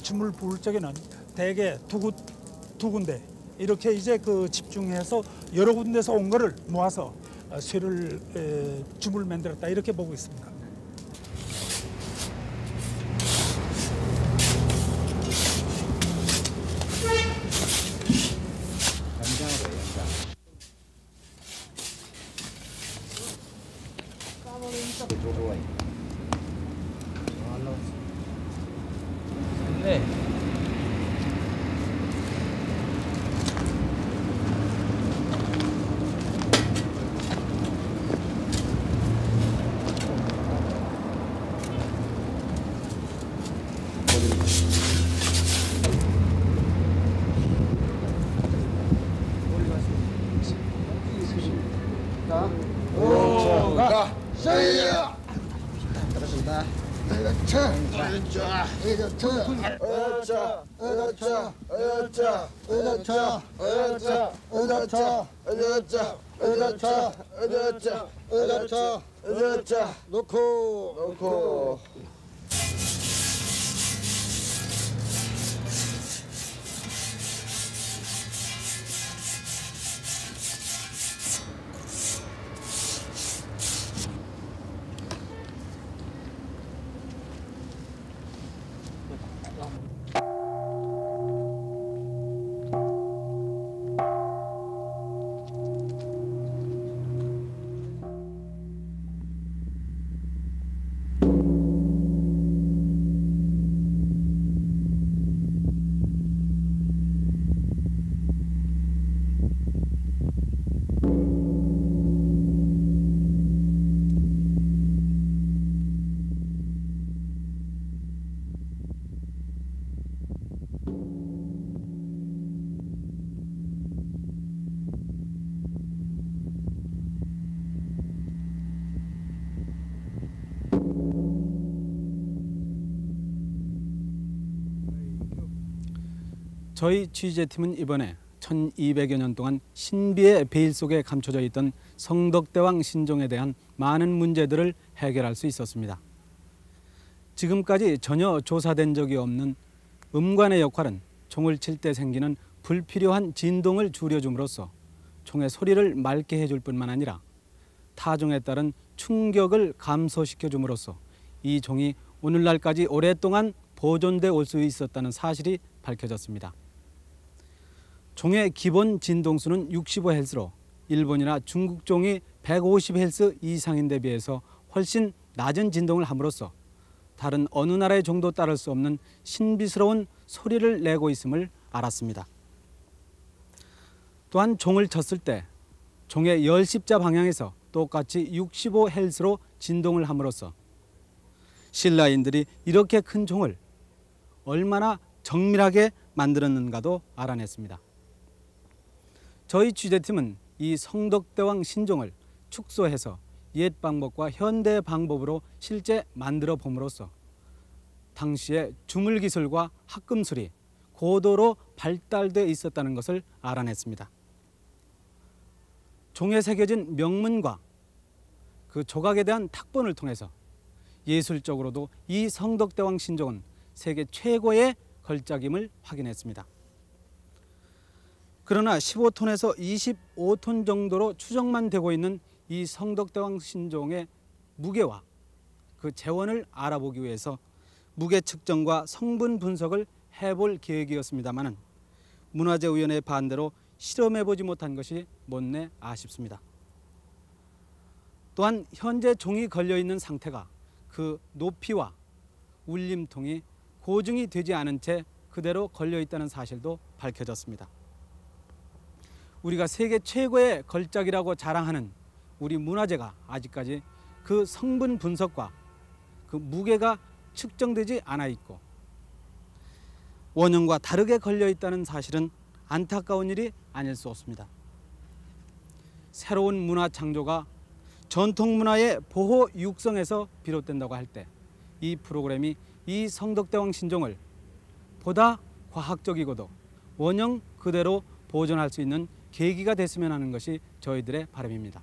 줌을 부을 적에는 대개 두 군데 이렇게 이제 그 집중해서 여러 군데서 온 거를 모아서 쇠를 줌을 만들었다 이렇게 보고 있습니다. 네. 놓고. 저희 취재팀은 이번에 1200여 년 동안 신비의 베일 속에 감춰져 있던 성덕대왕 신종에 대한 많은 문제들을 해결할 수 있었습니다. 지금까지 전혀 조사된 적이 없는 음관의 역할은 총을 칠 때 생기는 불필요한 진동을 줄여줌으로써 총의 소리를 맑게 해줄 뿐만 아니라 타종에 따른 충격을 감소시켜 줌으로써 이 종이 오늘날까지 오랫동안 보존돼 올 수 있었다는 사실이 밝혀졌습니다. 종의 기본 진동수는 65Hz로 일본이나 중국 종이 150Hz 이상인 데 비해서 훨씬 낮은 진동을 함으로써 다른 어느 나라의 종도 따를 수 없는 신비스러운 소리를 내고 있음을 알았습니다. 또한 종을 쳤을 때 종의 열십자 방향에서 똑같이 65Hz로 진동을 함으로써 신라인들이 이렇게 큰 종을 얼마나 정밀하게 만들었는가도 알아냈습니다. 저희 취재팀은 이 성덕대왕 신종을 축소해서 옛 방법과 현대 방법으로 실제 만들어 봄으로써 당시의 주물 기술과 합금술이 고도로 발달돼 있었다는 것을 알아냈습니다. 종에 새겨진 명문과 그 조각에 대한 탁본을 통해서 예술적으로도 이 성덕대왕 신종은 세계 최고의 걸작임을 확인했습니다. 그러나 15톤에서 25톤 정도로 추정만 되고 있는 이 성덕대왕 신종의 무게와 그 재원을 알아보기 위해서 무게 측정과 성분 분석을 해볼 계획이었습니다마는 문화재위원회 반대로 실험해보지 못한 것이 못내 아쉽습니다. 또한 현재 종이 걸려있는 상태가 그 높이와 울림통이 고증이 되지 않은 채 그대로 걸려있다는 사실도 밝혀졌습니다. 우리가 세계 최고의 걸작이라고 자랑하는 우리 문화재가 아직까지 그 성분 분석과 그 무게가 측정되지 않아 있고 원형과 다르게 걸려있다는 사실은 안타까운 일이 아닐 수 없습니다. 새로운 문화 창조가 전통 문화의 보호 육성에서 비롯된다고 할 때 이 프로그램이 이 성덕대왕 신종을 보다 과학적이고도 원형 그대로 보존할 수 있는 계기가 됐으면 하는 것이 저희들의 바람입니다.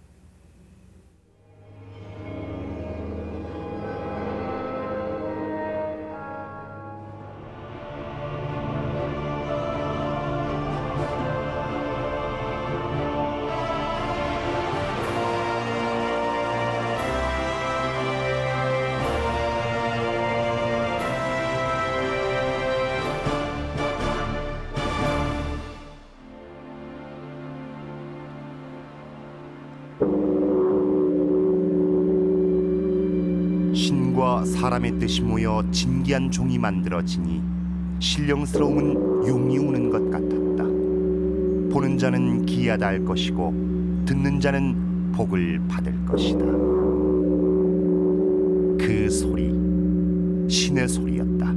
신과 사람의 뜻이 모여 진기한 종이 만들어지니 신령스러움은 용이 우는 것 같았다. 보는 자는 기이하다 할 것이고 듣는 자는 복을 받을 것이다. 그 소리, 신의 소리였다.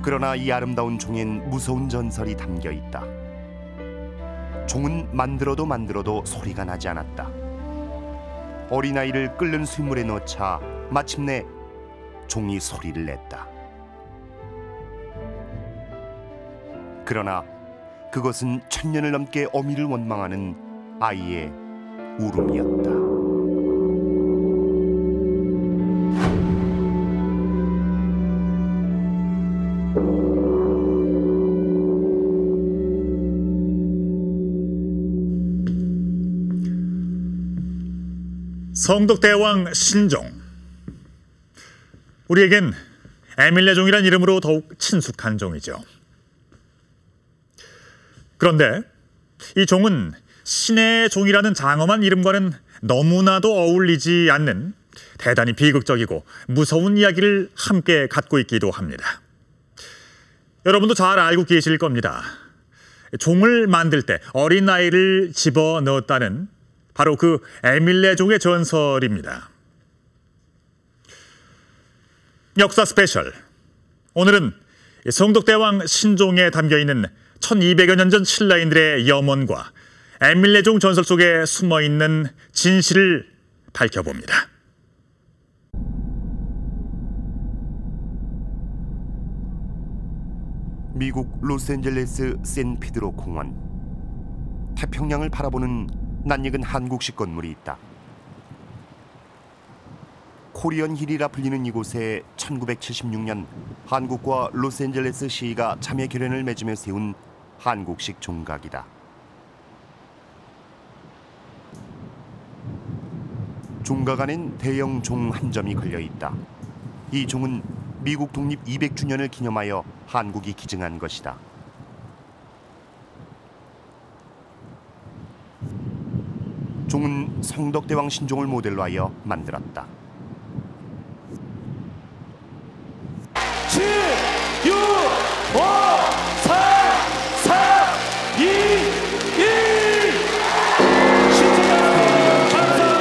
그러나 이 아름다운 종엔 무서운 전설이 담겨 있다. 종은 만들어도 소리가 나지 않았다. 어린아이를 끓는 숯물에 넣자 마침내 종이 소리를 냈다. 그러나 그것은 1000년을 넘게 어미를 원망하는 아이의 울음이었다. 성덕대왕 신종. 우리에겐 에밀레 종이란 이름으로 더욱 친숙한 종이죠. 그런데 이 종은 신의 종이라는 장엄한 이름과는 너무나도 어울리지 않는 대단히 비극적이고 무서운 이야기를 함께 갖고 있기도 합니다. 여러분도 잘 알고 계실 겁니다. 종을 만들 때 어린아이를 집어넣었다는 바로 그 에밀레 종의 전설입니다. 역사 스페셜. 오늘은 성덕대왕 신종에 담겨있는 1200여 년 전 신라인들의 염원과 에밀레 종 전설 속에 숨어있는 진실을 밝혀봅니다. 미국 로스앤젤레스 샌피드로 공원. 태평양을 바라보는 낯익은 한국식 건물이 있다. 코리언 힐이라 불리는 이곳에 1976년 한국과 로스앤젤레스 시가 자매 결연을 맺으며 세운 한국식 종각이다. 종각 안엔 대형 종 한 점이 걸려 있다. 이 종은 미국 독립 200주년을 기념하여 한국이 기증한 것이다. 종은 성덕대왕 신종을 모델로 하여 만들었다. 7, 6, 5, 4, 3, 2, 1.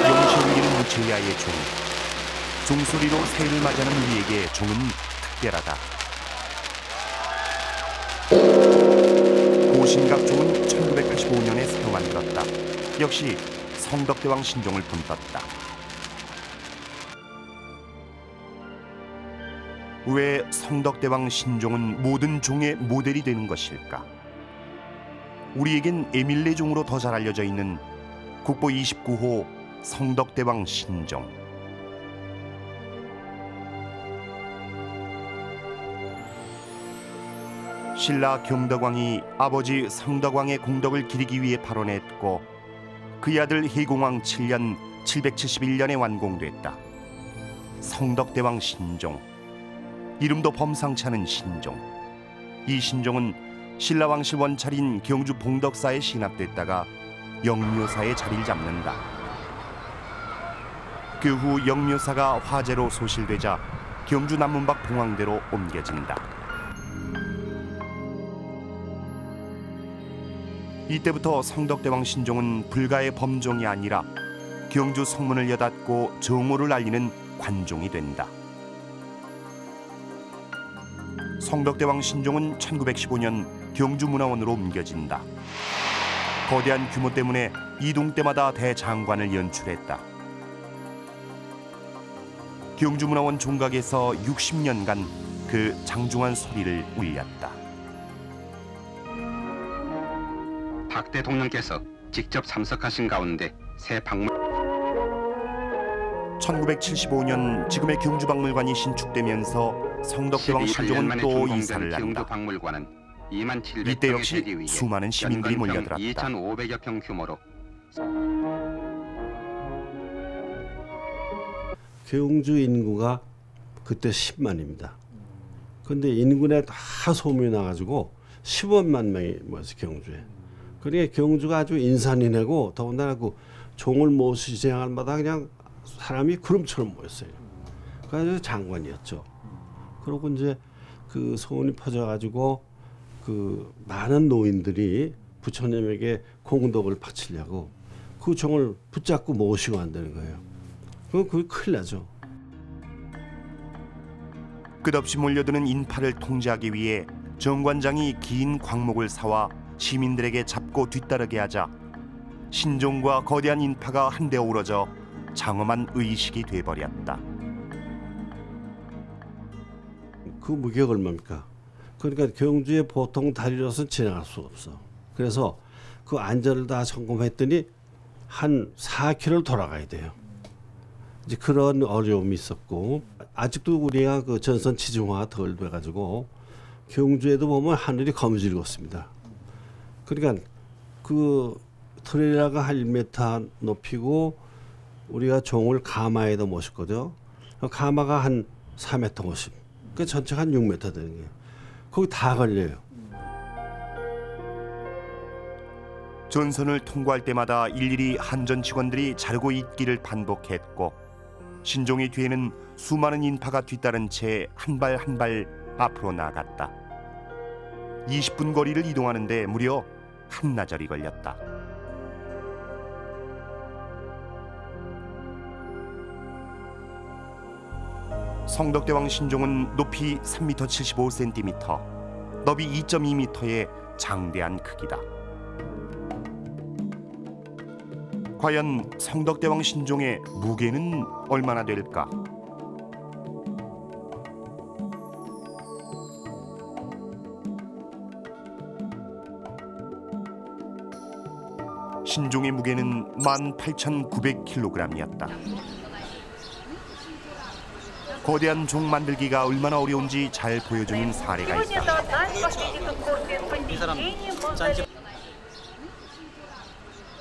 영시옮기는 무채야의 종. 종소리로 새해를 맞이하는 우리에게 종은 특별하다. 고신각종은 1985년에 새로 만들었다. 역시 성덕대왕 신종을 품떴다. 왜 성덕대왕 신종은 모든 종의 모델이 되는 것일까? 우리에겐 에밀레 종으로 더 잘 알려져 있는 국보 29호 성덕대왕 신종. 신라 경덕왕이 아버지 성덕왕의 공덕을 기리기 위해 발원했고 그의 아들 해공왕 7년 771년에 완공됐다. 성덕대왕 신종. 이름도 범상치 않은 신종. 이 신종은 신라왕실 원찰인 경주 봉덕사에 신압됐다가 영묘사에 자리를 잡는다. 그 후 영묘사가 화재로 소실되자 경주 남문박 봉황대로 옮겨진다. 이때부터 성덕대왕 신종은 불가의 범종이 아니라 경주 성문을 여닫고 정오를 알리는 관종이 된다. 성덕대왕 신종은 1915년 경주문화원으로 옮겨진다. 거대한 규모 때문에 이동 때마다 대장관을 연출했다. 경주문화원 종각에서 60년간 그 장중한 소리를 울렸다. 박 대통령께서 직접 참석하신 가운데 새 박물 1975년 지금의 경주박물관이 신축되면서 성덕대왕 신종은 또 이사를 한다. 이때 역시 수많은 시민들이 몰려들었다. 2,500여 평 규모로 경주 인구가 그때 10만입니다. 근데 인근에 다 소문이 나가지고 15만 명이 모였어요, 경주에. 그러니까 경주가 아주 인산이네고 더군다나 그 종을 모시할 마다 그냥 사람이 구름처럼 모였어요. 그래서 장관이었죠. 그리고 이제 그 소문이 퍼져가지고 그 많은 노인들이 부처님에게 공덕을 바치려고 그 종을 붙잡고 모시고 한다는 거예요. 그럼 그게 큰일 나죠. 끝없이 몰려드는 인파를 통제하기 위해 정관장이 긴 광목을 사와 시민들에게 잡고 뒤따르게 하자 신종과 거대한 인파가 한데 어우러져 장엄한 의식이 돼버렸다. 그 무게가 얼마입니까? 그러니까 경주에 보통 다리로서는 지나갈 수가 없어. 그래서 그 안전을 다 점검했더니 한 4km를 돌아가야 돼요. 이제 그런 어려움이 있었고 아직도 우리가 그 전선 지중화가 덜 돼가지고 경주에도 보면 하늘이 검지르고 있습니다. 그러니까 그 트레일러가 한 1m 높이고 우리가 종을 가마에다 모셨거든요. 가마가 한 4m 50. 그 전체가 한 6m 되는 거예요. 거기 다 걸려요. 전선을 통과할 때마다 일일이 한전 직원들이 자르고 잇기를 반복했고 신종의 뒤에는 수많은 인파가 뒤따른 채 한 발 한 발 앞으로 나아갔다. 20분 거리를 이동하는데 무려 한나절이 걸렸다. 성덕대왕 신종은 높이 3m 75cm, 너비 2.2m의 장대한 크기다. 과연 성덕대왕 신종의 무게는 얼마나 될까? 신종의 무게는 18,900kg이었다. 거대한 종 만들기가 얼마나 어려운지 잘 보여주는 사례가 있다.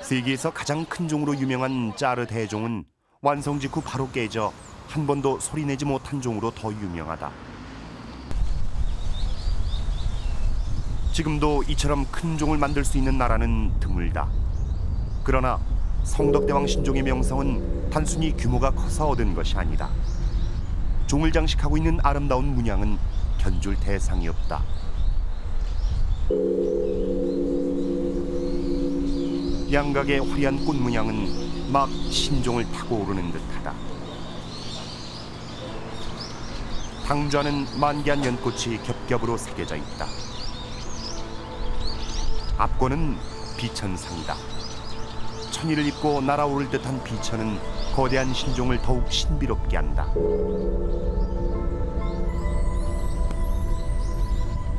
세계에서 가장 큰 종으로 유명한 짜르 대종은 완성 직후 바로 깨져 한 번도 소리내지 못한 종으로 더 유명하다. 지금도 이처럼 큰 종을 만들 수 있는 나라는 드물다. 그러나 성덕대왕 신종의 명성은 단순히 규모가 커서 얻은 것이 아니다. 종을 장식하고 있는 아름다운 문양은 견줄 대상이 없다. 양각의 화려한 꽃 문양은 막 신종을 타고 오르는 듯하다. 당좌는 만개한 연꽃이 겹겹으로 새겨져 있다. 앞권은 비천상이다. 천의를 입고 날아오를 듯한 비천은 거대한 신종을 더욱 신비롭게 한다.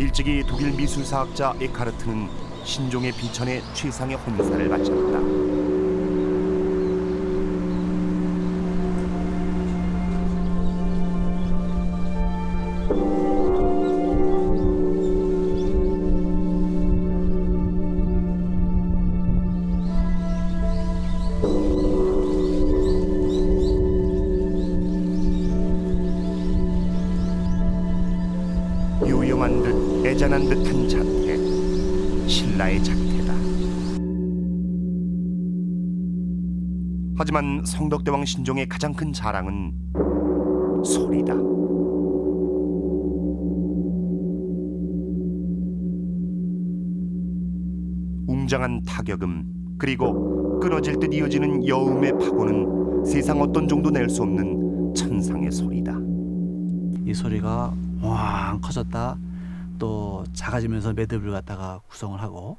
일찍이 독일 미술사학자 에카르트는 신종의 비천에 최상의 혼사를 바쳤다. 요염한 듯 애잔한 듯한 자태, 신라의 자태다. 하지만 성덕대왕 신종의 가장 큰 자랑은 소리다. 웅장한 타격음, 그리고 끊어질 듯 이어지는 여음의 파고는 세상 어떤 종도 낼 수 없는 천상의 소리다. 이 소리가 왕 커졌다 또 작아지면서 매듭을 갖다가 구성을 하고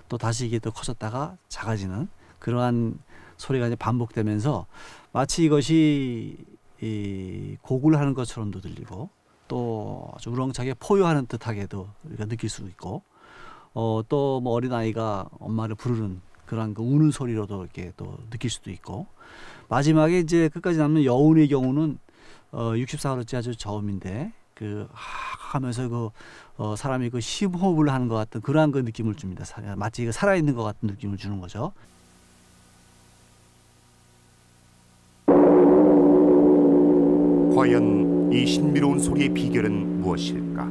또 다시 이게 또 커졌다가 작아지는 그러한 소리가 이제 반복되면서 마치 이것이 이 곡을 하는 것처럼도 들리고 또 아주 우렁차게 포효하는 듯하게도 우리가 느낄 수 있고 또 뭐 어린 아이가 엄마를 부르는 그런 그 우는 소리로도 이렇게 또 느낄 수도 있고 마지막에 이제 끝까지 남는 여운의 경우는 64Hz 아주 저음인데 하면서 사람이 그 심호흡을 하는 것 같은 그러한 그 느낌을 줍니다. 마치 살아있는 것 같은 느낌을 주는 거죠. 과연 이 신비로운 소리의 비결은 무엇일까?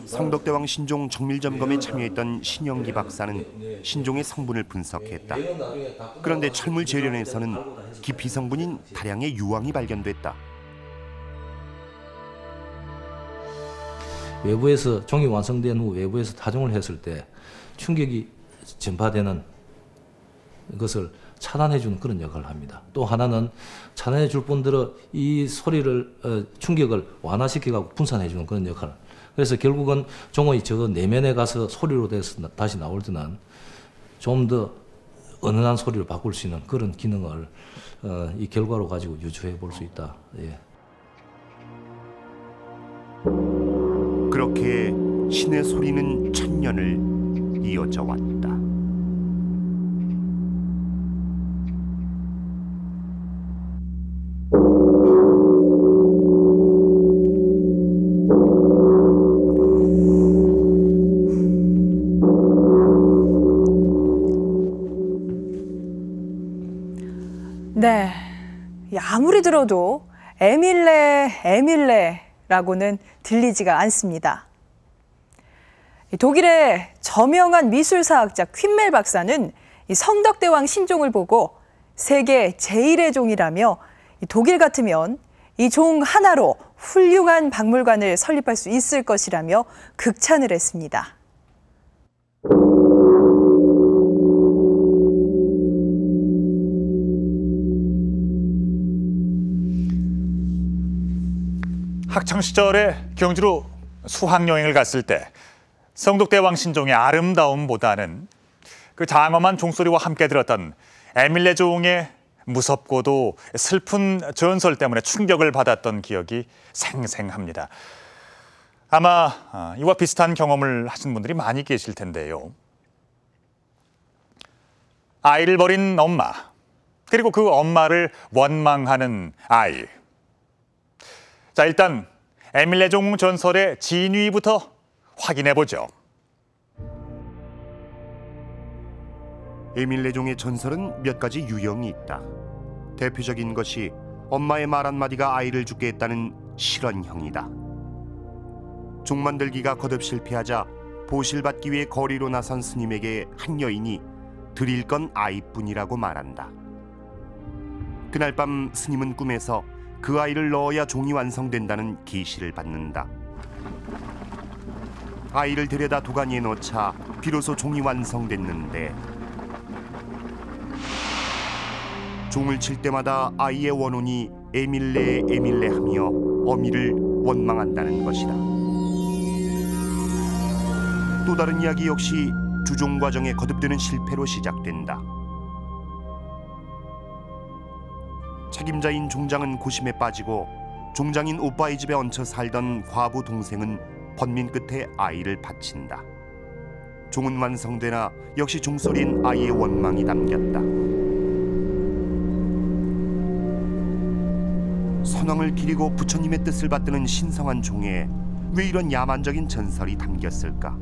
성덕대왕 신종 정밀점검에 참여했던 신영기 박사는 신종의 성분을 분석했다. 그런데 철물 재련에서는 기피 성분인 다량의 유황이 발견됐다. 외부에서 종이 완성된 후 외부에서 타종을 했을 때 충격이 전파되는 것을 차단해주는 그런 역할을 합니다. 또 하나는 차단해줄 뿐더러 이 소리를 충격을 완화시켜가고 분산해주는 그런 역할을. 그래서 결국은 종의 저 내면에 가서 소리로 돼서 다시 나올 때는 좀 더 은은한 소리로 바꿀 수 있는 그런 기능을 이 결과로 가지고 유추해 볼 수 있다. 예. 그렇게 신의 소리는 천년을 이어져 왔다. 네, 아무리 들어도 에밀레라고는 들리지가 않습니다. 독일의 저명한 미술사학자 퀸멜 박사는 이 성덕대왕 신종을 보고 세계 제1의 종이라며 독일 같으면 이 종 하나로 훌륭한 박물관을 설립할 수 있을 것이라며 극찬을 했습니다. 학창 시절에 경주로 수학 여행을 갔을 때 성덕대왕 신종의 아름다움보다는 그 장엄한 종소리와 함께 들었던 에밀레 종의 무섭고도 슬픈 전설 때문에 충격을 받았던 기억이 생생합니다. 아마 이와 비슷한 경험을 하신 분들이 많이 계실 텐데요. 아이를 버린 엄마, 그리고 그 엄마를 원망하는 아이. 자, 일단 에밀레 종 전설의 진위부터 확인해 보죠. 에밀레 종의 전설은 몇 가지 유형이 있다. 대표적인 것이 엄마의 말 한마디가 아이를 죽게 했다는 실언형이다. 종 만들기가 거듭 실패하자 보실받기 위해 거리로 나선 스님에게 한 여인이 드릴 건 아이뿐이라고 말한다. 그날 밤 스님은 꿈에서 그 아이를 넣어야 종이 완성된다는 계시를 받는다. 아이를 데려다 도가니에 넣자 비로소 종이 완성됐는데 종을 칠 때마다 아이의 원혼이 에밀레 에밀레 하며 어미를 원망한다는 것이다. 또 다른 이야기 역시 주종 과정에 거듭되는 실패로 시작된다. 책임자인 종장은 고심에 빠지고 종장인 오빠의 집에 얹혀 살던 과부 동생은 번민 끝에 아이를 바친다. 종은 완성되나 역시 종소리엔 아이의 원망이 담겼다. 선왕을 기리고 부처님의 뜻을 받드는 신성한 종에 왜 이런 야만적인 전설이 담겼을까?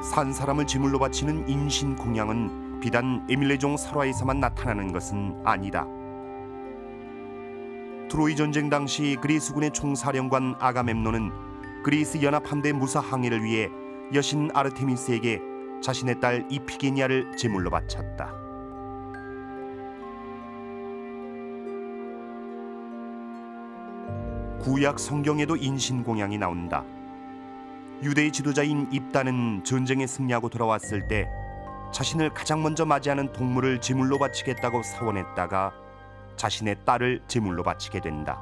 산 사람을 제물로 바치는 인신 공양은 비단 에밀레종 설화에서만 나타나는 것은 아니다. 트로이 전쟁 당시 그리스군의 총사령관 아가멤논은 그리스 연합함대 무사 항해를 위해 여신 아르테미스에게 자신의 딸 이피게니아를 제물로 바쳤다. 구약 성경에도 인신 공양이 나온다. 유대의 지도자인 입다는 전쟁에 승리하고 돌아왔을 때 자신을 가장 먼저 맞이하는 동물을 제물로 바치겠다고 서원했다가 자신의 딸을 제물로 바치게 된다.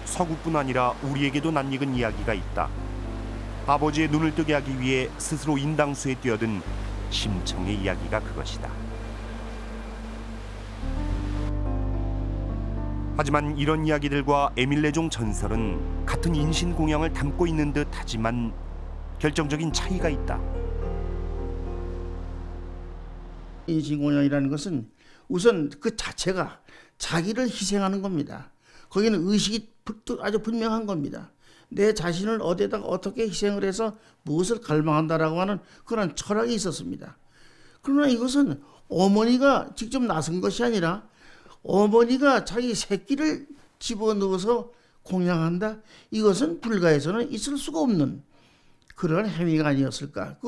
서구뿐 아니라 우리에게도 낯익은 이야기가 있다. 아버지의 눈을 뜨게 하기 위해 스스로 인당수에 뛰어든 심청의 이야기가 그것이다. 하지만 이런 이야기들과 에밀레종 전설은 같은 인신공양을 담고 있는 듯 하지만 결정적인 차이가 있다. 인신공양이라는 것은 우선 그 자체가 자기를 희생하는 겁니다. 거기는 의식이 아주 분명한 겁니다. 내 자신을 어디에다가 어떻게 희생을 해서 무엇을 갈망한다라고 하는 그런 철학이 있었습니다. 그러나 이것은 어머니가 직접 나선 것이 아니라 어머니가 자기 새끼를 집어넣어서 공양한다? 이것은 불가에서는 있을 수가 없는 그런 행위가 아니었을까?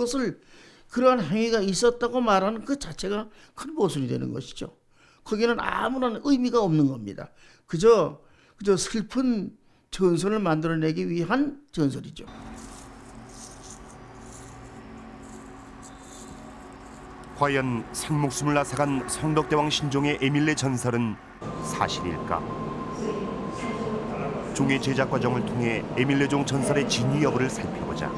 그러한 행위가 있었다고 말하는 그 자체가 큰 모순이 되는 것이죠. 거기는 아무런 의미가 없는 겁니다. 그저 슬픈 전설을 만들어내기 위한 전설이죠. 과연 생목숨을 앗아간 성덕대왕 신종의 에밀레 전설은 사실일까? 종의 제작 과정을 통해 에밀레종 전설의 진위 여부를 살펴보자.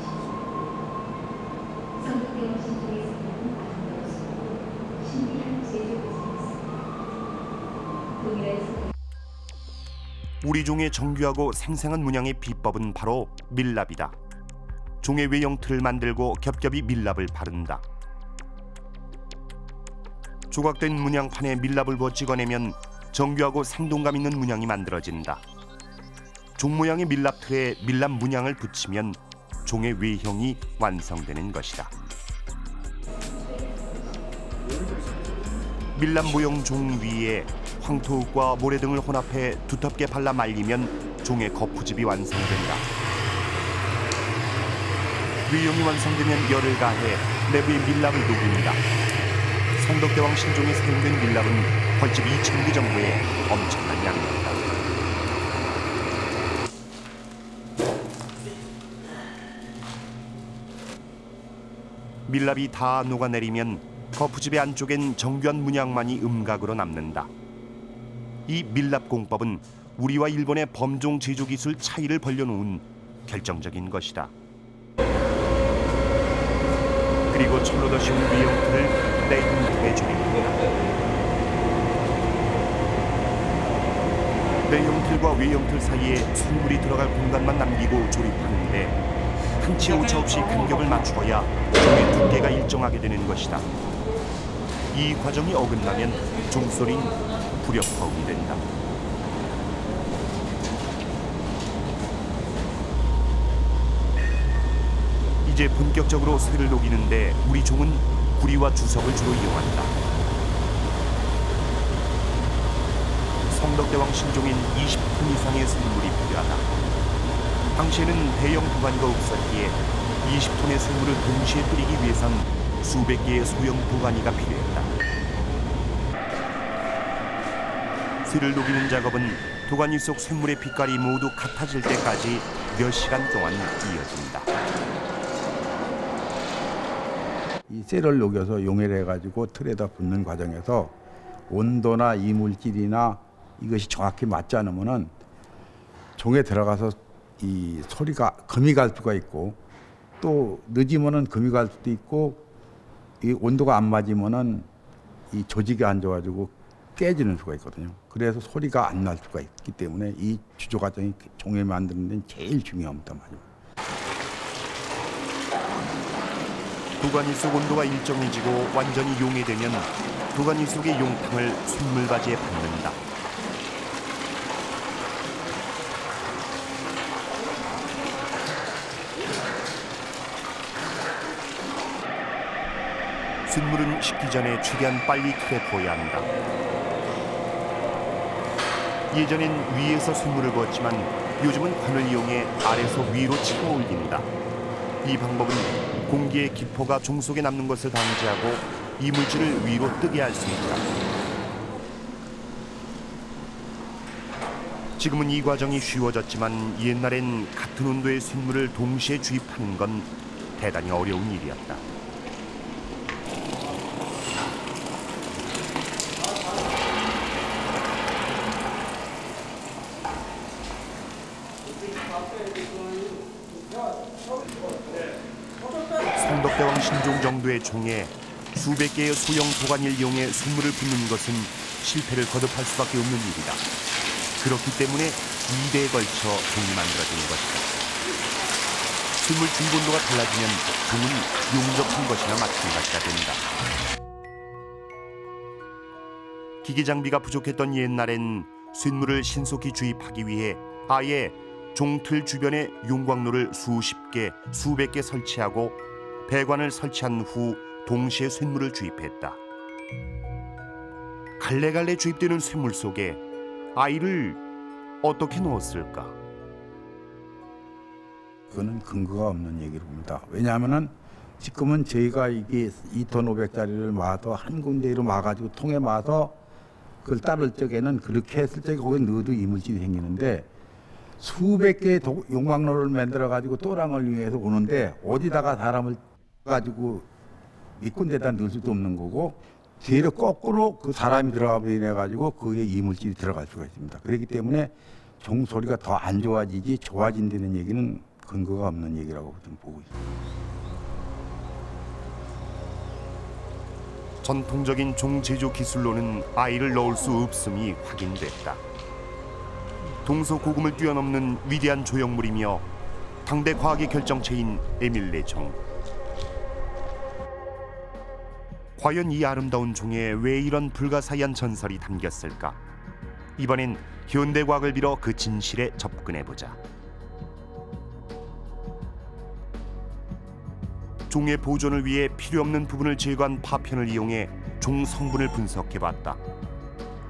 우리 종의 정교하고 생생한 문양의 비법은 바로 밀랍이다. 종의 외형틀을 만들고 겹겹이 밀랍을 바른다. 조각된 문양판에 밀랍을 부어 찍어내면 정교하고 생동감 있는 문양이 만들어진다. 종 모양의 밀랍틀에 밀랍 문양을 붙이면 종의 외형이 완성되는 것이다. 밀랍 모형 종 위에 황토흙과 모래 등을 혼합해 두텁게 발라 말리면 종의 거푸집이 완성된다. 외형이 완성되면 열을 가해 내부의 밀랍을 녹입니다. 성덕대왕 신종이 사용된 밀랍은 벌집 2,000개 정도의 엄청난 양입니다. 밀랍이 다 녹아내리면 거푸집의 안쪽엔 정교한 문양만이 음각으로 남는다. 이 밀랍 공법은 우리와 일본의 범종 제조 기술 차이를 벌려놓은 결정적인 것이다. 그리고 철로 더신 외형틀을 내형틀에 조립합니다. 내형틀과 외형틀 사이에 순물이 들어갈 공간만 남기고 조립하는데 한치 오차 없이 간격을 맞추어야 종의 두께가 일정하게 되는 것이다. 이 과정이 어긋나면 종소리는 불협화음이 된다. 이제 본격적으로 쇠를 녹이는데 우리 종은 구리와 주석을 주로 이용한다. 성덕대왕 신종인 20톤 이상의 쇳물이 필요하다. 당시에는 대형 도가니가 없었기에 20톤의 쇳물을 동시에 끓이기 위해선 수백 개의 소형 도가니가 필요했다. 쇠를 녹이는 작업은 도가니 속 쇳물의 빛깔이 모두 같아질 때까지 몇 시간 동안 이어진다. 이 쇠를 녹여서 용해를 해가지고 틀에다 붓는 과정에서 온도나 이물질이나 이것이 정확히 맞지 않으면은 종에 들어가서 이 소리가 금이 갈 수가 있고, 또 늦으면은 금이 갈 수도 있고, 이 온도가 안 맞으면은 이 조직이 안 좋아지고 깨지는 수가 있거든요. 그래서 소리가 안 날 수가 있기 때문에 이 주조 과정이 종에 만드는 데는 제일 중요합니다. 도가니 속 온도가 일정해지고 완전히 용해되면 도가니 속의 용탕을 쇳물바지에 받는다. 쇳물은 식기 전에 최대한 빨리 틀에 부어야 한다. 예전엔 위에서 쇳물을 부었지만 요즘은 관을 이용해 아래서 위로 치어 올린다. 이 방법은 공기의 기포가 종 속에 남는 것을 방지하고 이물질을 위로 뜨게 할 수 있다. 지금은 이 과정이 쉬워졌지만 옛날엔 같은 온도의 쇳물을 동시에 주입하는 건 대단히 어려운 일이었다. 성덕대왕 신종 정도의 종에 수백 개의 소형 도가니를 이용해 쇳물을 붓는 것은 실패를 거듭할 수밖에 없는 일이다. 그렇기 때문에 2대에 걸쳐 종이 만들어지는 것이다. 쇳물 중온도가 달라지면 종은 용접한 것이나 마찬가지가 된다. 기계 장비가 부족했던 옛날엔 쇳물을 신속히 주입하기 위해 아예 종틀 주변에 용광로를 수십 개, 수백 개 설치하고 배관을 설치한 후 동시에 쇳물을 주입했다. 갈래갈래 주입되는 쇳물 속에 아이를 어떻게 넣었을까? 그거는 근거가 없는 얘기를 봅니다. 왜냐하면은 지금은 저희가 이게 2톤 500짜리를 마서 한 군데로 마가지고 통에 마서 그걸 따를 적에는 그렇게 했을 적에 거기에 넣어도 이물질이 생기는데 수백 개의 용광로를 만들어 가지고 또랑을 위해서 오는데 어디다가 사람을 가지고 몇 군데다 넣을 수도 없는 거고 뒤로 거꾸로 그 사람이 들어가 버려 가지고 거기에 이물질이 들어갈 수가 있습니다. 그렇기 때문에 종 소리가 더 안 좋아지지 좋아진다는 얘기는 근거가 없는 얘기라고 좀 보고 있습니다. 전통적인 종 제조 기술로는 아이를 넣을 수 없음이 확인됐다. 동서고금을 뛰어넘는 위대한 조형물이며 당대 과학의 결정체인 에밀 레종. 과연 이 아름다운 종에 왜 이런 불가사의한 전설이 담겼을까? 이번엔 현대 과학을 빌어 그 진실에 접근해보자. 종의 보존을 위해 필요없는 부분을 제거한 파편을 이용해 종 성분을 분석해봤다.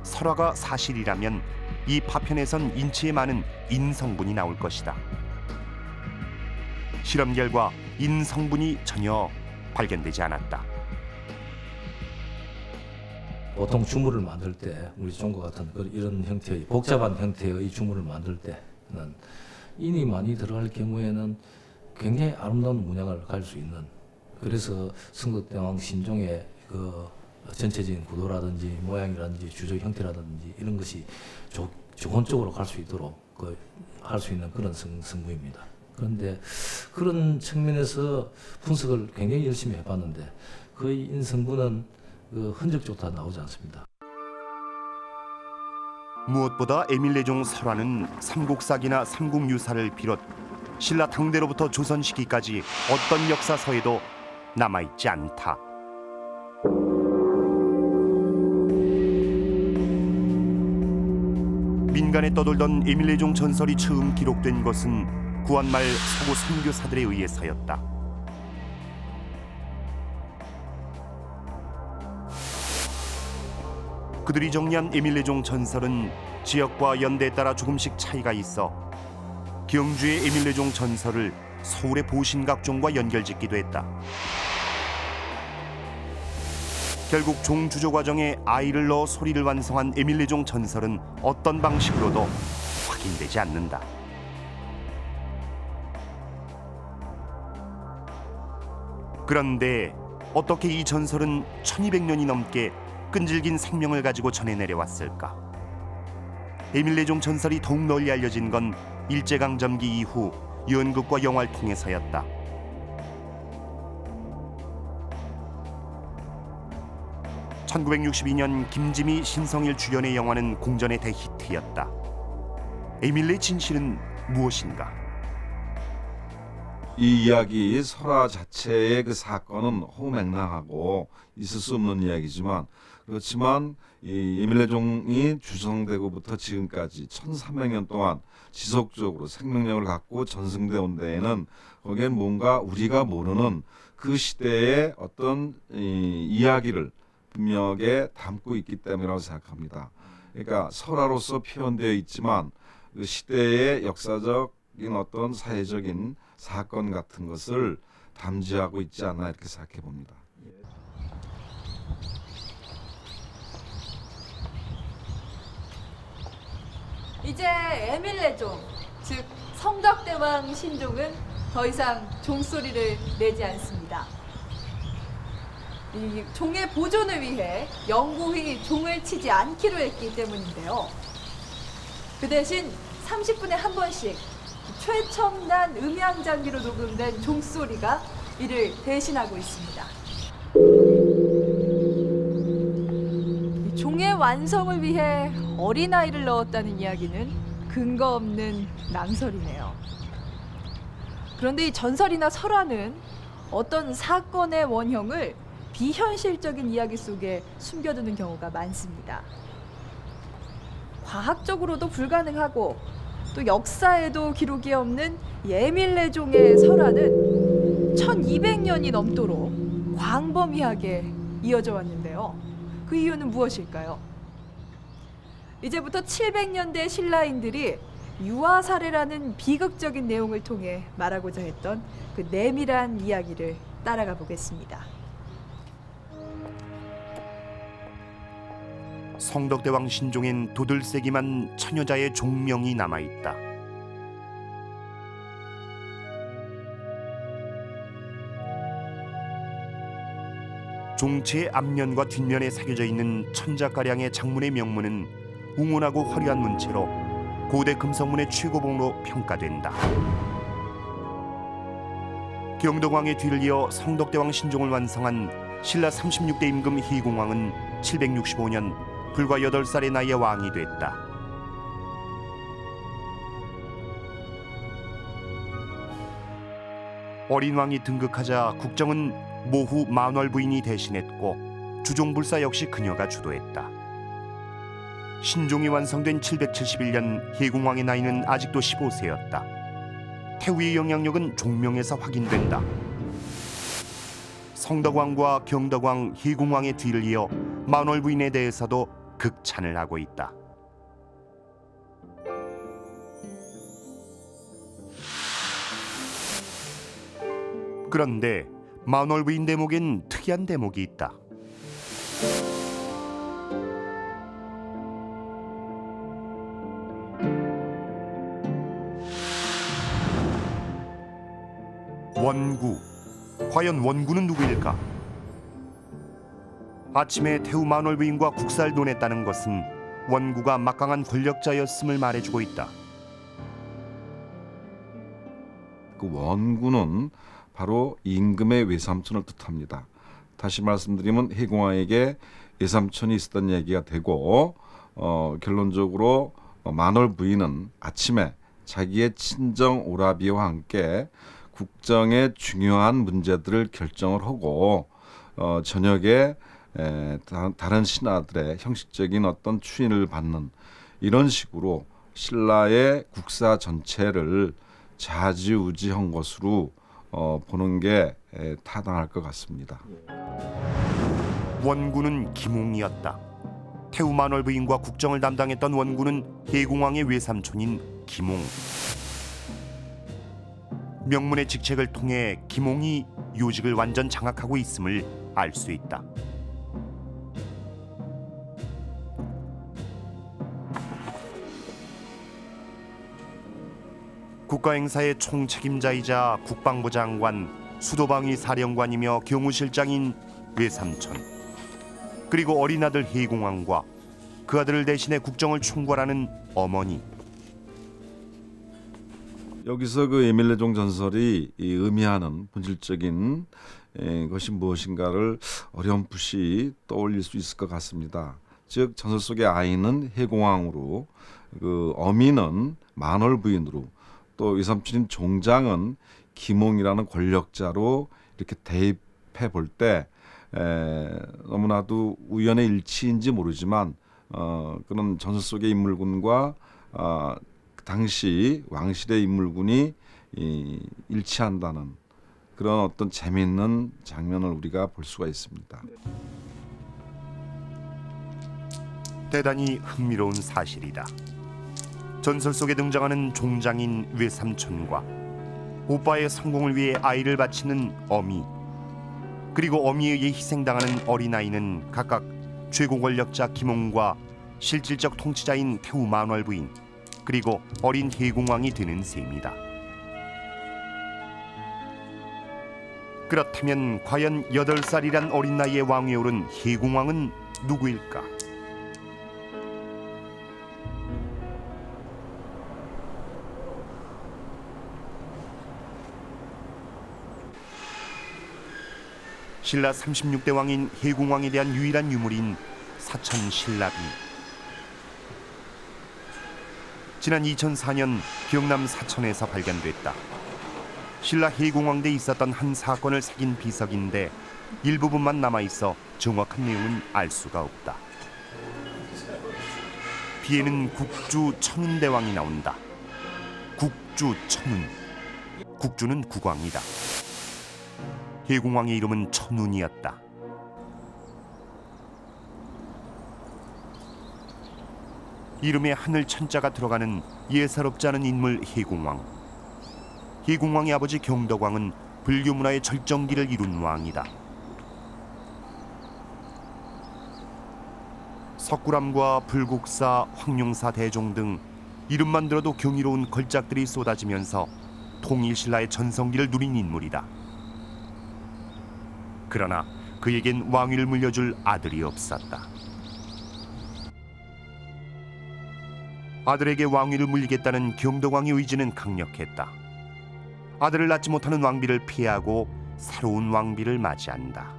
설화가 사실이라면 이 파편에선 인체에 많은 인 성분이 나올 것이다. 실험 결과 인 성분이 전혀 발견되지 않았다. 보통 주물을 만들 때 우리 종과 같은 이런 형태의 복잡한 형태의 주물을 만들 때는 인이 많이 들어갈 경우에는 굉장히 아름다운 문양을 갈 수 있는, 그래서 성덕대왕 신종의 그 전체적인 구도라든지 모양이라든지 주조 형태라든지 이런 것이 좋은 쪽으로 갈 수 있도록 할 수 있는 그런 성분입니다. 그런데 그런 측면에서 분석을 굉장히 열심히 해봤는데 거의 인성분은 그 흔적조차 나오지 않습니다. 무엇보다 에밀 레종 설화는 삼국사기나 삼국유사를 비롯 신라 당대로부터 조선 시기까지 어떤 역사서에도 남아있지 않다. 민간에 떠돌던 에밀 레종 전설이 처음 기록된 것은 구한말 서구 선교사들에 의해서였다. 그들이 정리한 에밀레종 전설은 지역과 연대에 따라 조금씩 차이가 있어 경주의 에밀레종 전설을 서울의 보신각종과 연결짓기도 했다. 결국 종 주조 과정에 아이를 넣어 소리를 완성한 에밀레종 전설은 어떤 방식으로도 확인되지 않는다. 그런데 어떻게 이 전설은 1200년이 넘게 끈질긴 생명을 가지고 전해 내려왔을까? 에밀레종 전설이 더욱 널리 알려진 건 일제강점기 이후 연극과 영화를 통해서였다. (1962년) 김지미, 신성일 주연의 영화는 공전의 대히트였다. 에밀레 진실은 무엇인가? 이 이야기 설화 자체의 그 사건은 호맹랑하고 있을 수 없는 이야기지만, 그렇지만 이 에밀레종이 주성되고부터 지금까지 1300년 동안 지속적으로 생명력을 갖고 전승돼 온 데에는 거기에 뭔가 우리가 모르는 그 시대의 어떤 이야기를 분명하게 담고 있기 때문이라고 생각합니다. 그러니까 설화로서 표현되어 있지만 그 시대의 역사적인 어떤 사회적인 사건 같은 것을 담지하고 있지 않나 이렇게 생각해 봅니다. 이제 에밀레종, 즉 성덕대왕 신종은 더 이상 종소리를 내지 않습니다. 이 종의 보존을 위해 영구히 종을 치지 않기로 했기 때문인데요. 그 대신 30분에 한 번씩 최첨단 음향 장비로 녹음된 종소리가 이를 대신하고 있습니다. 종의 완성을 위해 어린아이를 넣었다는 이야기는 근거 없는 낭설이네요. 그런데 이 전설이나 설화는 어떤 사건의 원형을 비현실적인 이야기 속에 숨겨두는 경우가 많습니다. 과학적으로도 불가능하고 또 역사에도 기록이 없는 에밀레종의 설화는 1200년이 넘도록 광범위하게 이어져 왔는데요. 그 이유는 무엇일까요? 이제부터 700년대 신라인들이 유아 사례라는 비극적인 내용을 통해 말하고자 했던 그 내밀한 이야기를 따라가 보겠습니다. 성덕대왕 신종엔 도들새기만 처녀자의 종명이 남아있다. 종체의 앞면과 뒷면에 새겨져 있는 천자가량의 장문의 명문은 웅원하고 화려한 문체로 고대 금성문의 최고봉으로 평가된다. 경덕왕의 뒤를 이어 성덕대왕 신종을 완성한 신라 36대 임금 희공왕은 765년 불과 8살의 나이에 왕이 됐다. 어린 왕이 등극하자 국정은 모후 만월부인이 대신했고 주종불사 역시 그녀가 주도했다. 신종이 완성된 771년 희궁왕의 나이는 아직도 15세였다. 태후의 영향력은 종명에서 확인된다. 성덕왕과 경덕왕, 희궁왕의 뒤를 이어 만월부인에 대해서도 극찬을 하고 있다. 그런데 만월부인 대목엔 특이한 대목이 있다. 원구. 과연 원구는 누구일까? 아침에 태후 만월부인과 국사를 논했다는 것은 원구가 막강한 권력자였음을 말해주고 있다. 그 원구는 바로 임금의 외삼촌을 뜻합니다. 다시 말씀드리면 희공왕에게 외삼촌이 있었던 얘기가 되고 결론적으로 만월부인은 아침에 자기의 친정 오라비와 함께 국정의 중요한 문제들을 결정을 하고 저녁에 다른 신하들의 형식적인 어떤 추인을 받는 이런 식으로 신라의 국사 전체를 좌지우지한 것으로 보는 게 타당할 것 같습니다. 원구는 김웅이었다. 태우 만월 부인과 국정을 담당했던 원군은 해공왕의 외삼촌인 김홍. 명문의 직책을 통해 김홍이 요직을 완전 장악하고 있음을 알 수 있다. 국가행사의 총책임자이자 국방부 장관, 수도방위 사령관이며 경무실장인 외삼촌, 그리고 어린 아들 해공왕과 그 아들을 대신해 국정을 총괄하는 어머니. 여기서 그 에밀레종 전설이 의미하는 본질적인 것이 무엇인가를 어렴풋이 떠올릴 수 있을 것 같습니다. 즉 전설 속의 아이는 해공왕으로, 그 어미는 만월 부인으로, 또 외삼촌인 종장은 김홍이라는 권력자로 이렇게 대입해 볼 때 너무나도 우연의 일치인지 모르지만 그런 전설 속의 인물군과 당시 왕실의 인물군이 일치한다는 그런 어떤 재미있는 장면을 우리가 볼 수가 있습니다. 대단히 흥미로운 사실이다. 전설 속에 등장하는 종장인 외삼촌과 오빠의 성공을 위해 아이를 바치는 어미, 그리고 어미에 의해 희생당하는 어린아이는 각각 최고 권력자 김홍과 실질적 통치자인 태우 만월 부인, 그리고 어린 해공왕이 되는 셈이다. 그렇다면 과연 8살이란 어린 나이에 왕위에 오른 해공왕은 누구일까? 신라 36대 왕인 해공왕에 대한 유일한 유물인 사천 신라비. 지난 2004년 경남 사천에서 발견됐다. 신라 해공왕 때 있었던 한 사건을 새긴 비석인데 일부분만 남아있어 정확한 내용은 알 수가 없다. 뒤에는 국주 천운대왕이 나온다. 국주 천운. 국주는 국왕이다. 해공왕의 이름은 천운이었다. 이름에 하늘 천자가 들어가는 예사롭지 않은 인물 해공왕. 해공왕의 아버지 경덕왕은 불교 문화의 절정기를 이룬 왕이다. 석굴암과 불국사, 황룡사 대종 등 이름만 들어도 경이로운 걸작들이 쏟아지면서 통일신라의 전성기를 누린 인물이다. 그러나 그에겐 왕위를 물려줄 아들이 없었다. 아들에게 왕위를 물리겠다는 경덕왕의 의지는 강력했다. 아들을 낳지 못하는 왕비를 피하고 새로운 왕비를 맞이한다.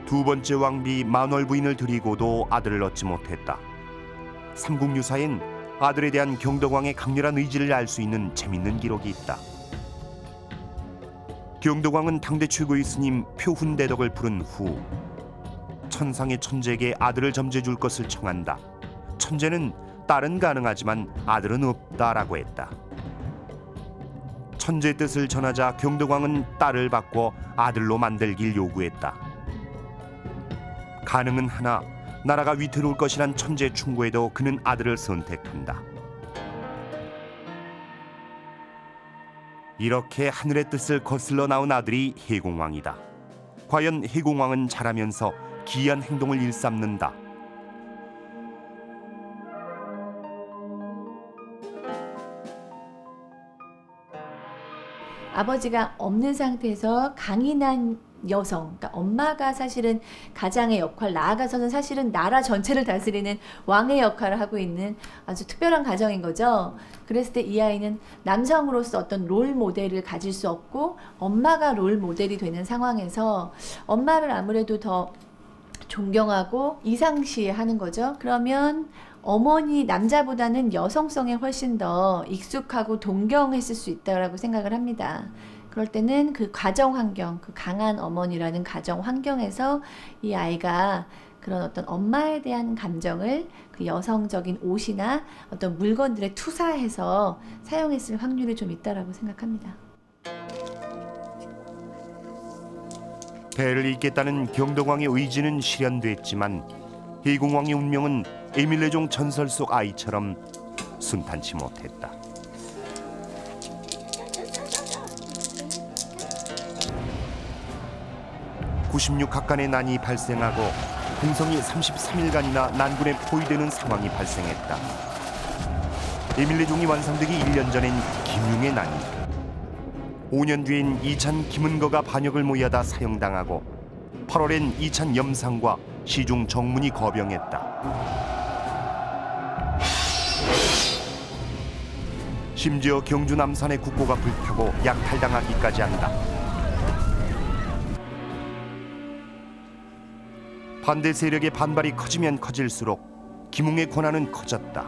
두 번째 왕비 만월 부인을 들이고도 아들을 얻지 못했다. 삼국유사엔 아들에 대한 경덕왕의 강렬한 의지를 알 수 있는 재밌는 기록이 있다. 경덕왕은 당대 최고의 스님 표훈대덕을 부른 후 천상의 천재에게 아들을 점제줄 것을 청한다. 천재는 딸은 가능하지만 아들은 없다라고 했다. 천재의 뜻을 전하자 경덕왕은 딸을 바꿔 아들로 만들길 요구했다. 가능은 하나 나라가 위태로울 것이란 천재의 충고에도 그는 아들을 선택한다. 이렇게 하늘의 뜻을 거슬러 나온 아들이 해공왕이다. 과연 해공왕은 자라면서 기이한 행동을 일삼는다. 아버지가 없는 상태에서 강인한 여성, 그러니까 엄마가 사실은 가장의 역할, 나아가서는 사실은 나라 전체를 다스리는 왕의 역할을 하고 있는 아주 특별한 가정인 거죠. 그랬을 때 이 아이는 남성으로서 어떤 롤 모델을 가질 수 없고 엄마가 롤 모델이 되는 상황에서 엄마를 아무래도 더 존경하고 이상시하는 거죠. 그러면 어머니 남자보다는 여성성에 훨씬 더 익숙하고 동경했을 수 있다고 생각을 합니다. 그럴 때는 그 가정 환경, 그 강한 어머니라는 가정 환경에서 이 아이가 그런 어떤 엄마에 대한 감정을 그 여성적인 옷이나 어떤 물건들에 투사해서 사용했을 확률이 좀 있다라고 생각합니다. 배를 잇겠다는 경덕왕의 의지는 실현됐지만 희공왕의 운명은 에밀레종 전설 속 아이처럼 순탄치 못했다. (96각간의) 난이 발생하고 궁성이 33일간이나 난군에 포위되는 상황이 발생했다. 에밀레종이 완성되기 1년 전엔 김융의 난이, 5년 뒤엔 이찬 김은거가 반역을 모의하다 사형당하고 8월엔 이찬 염상과 시중 정문이 거병했다. 심지어 경주 남산의 국고가 불타고 약탈당하기까지 한다. 반대 세력의 반발이 커지면 커질수록 김웅의 권한은 커졌다.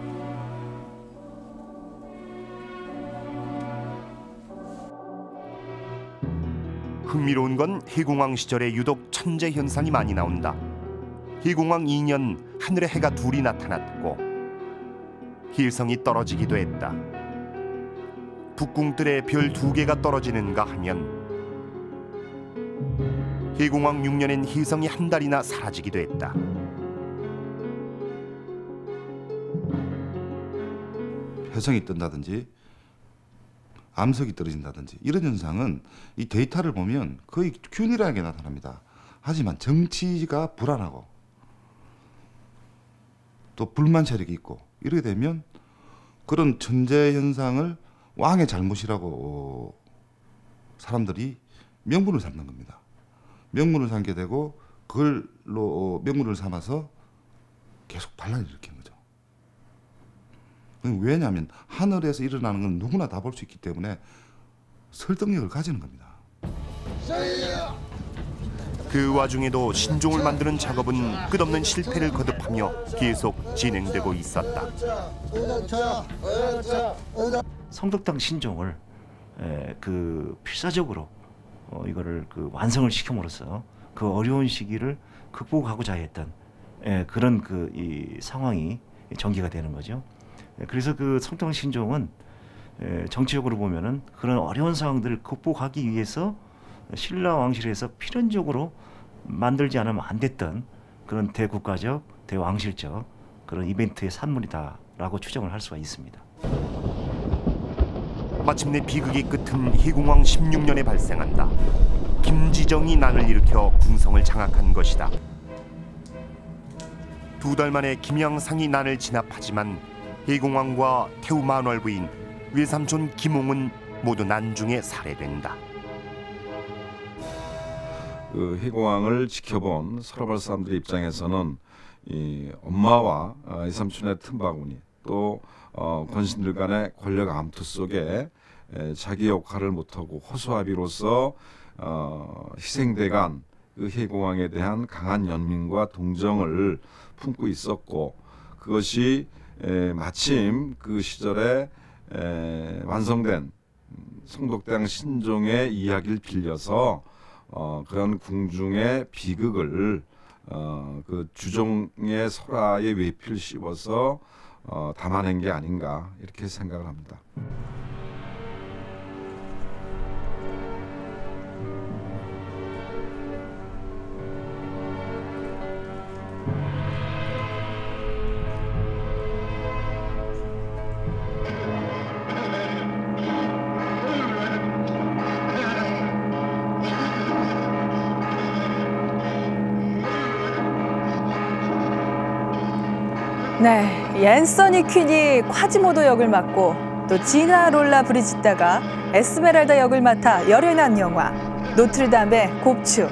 흥미로운 건 희공왕 시절에 유독 천재 현상이 많이 나온다. 희공왕 2년 하늘에 해가 둘이 나타났고 힐성이 떨어지기도 했다. 북궁뜰에 별 2개가 떨어지는가 하면 희공왕 6년엔 힐성이 한 달이나 사라지기도 했다. 혜성이 뜬다든지 암석이 떨어진다든지 이런 현상은 이 데이터를 보면 거의 균일하게 나타납니다. 하지만 정치가 불안하고 또 불만 세력이 있고 이렇게 되면 그런 천재 현상을 왕의 잘못이라고 사람들이 명분을 삼는 겁니다. 명분을 삼게 되고 그걸로 명분을 삼아서 계속 반란을 일으키는 거죠. 왜냐하면 하늘에서 일어나는 건 누구나 다 볼 수 있기 때문에 설득력을 가지는 겁니다. 그 와중에도 신종을 만드는 작업은 끝없는 실패를 거듭하며 계속 진행되고 있었다. 성덕당 신종을 필사적으로 이거를 완성을 시킴으로써 그 어려운 시기를 극복하고자 했던 그런 이 상황이 전개가 되는 거죠. 그래서 그 성덕당 신종은 정치적으로 보면은 그런 어려운 상황들을 극복하기 위해서 신라 왕실에서 필연적으로 만들지 않으면 안 됐던 그런 대국가적, 대왕실적 그런 이벤트의 산물이다라고 추정을 할 수가 있습니다. 마침내 비극의 끝은 희공왕 16년에 발생한다. 김지정이 난을 일으켜 궁성을 장악한 것이다. 2달 만에 김양상이 난을 진압하지만 희공왕과 태우 만월 부인 외삼촌 김홍은 모두 난중에 살해된다. 그 희공왕을 지켜본 서러벌 사람들 입장에서는 이 엄마와 이삼촌의 틈바구니 또 권신들 간의 권력 암투 속에 자기 역할을 못하고 호소아비로서 희생돼간 그 희공왕에 대한 강한 연민과 동정을 품고 있었고 그것이 마침 그 시절에 완성된 성덕대왕 신종의 이야기를 빌려서 그런 궁중의 비극을 그 주종의 설화에 외필 씌워서 담아낸 게 아닌가 이렇게 생각을 합니다. 네, 앤서니 퀸이 콰지모도 역을 맡고 또 지나 롤라 브리짓다가 에스메랄다 역을 맡아 열연한 영화 노트르담의 곡축.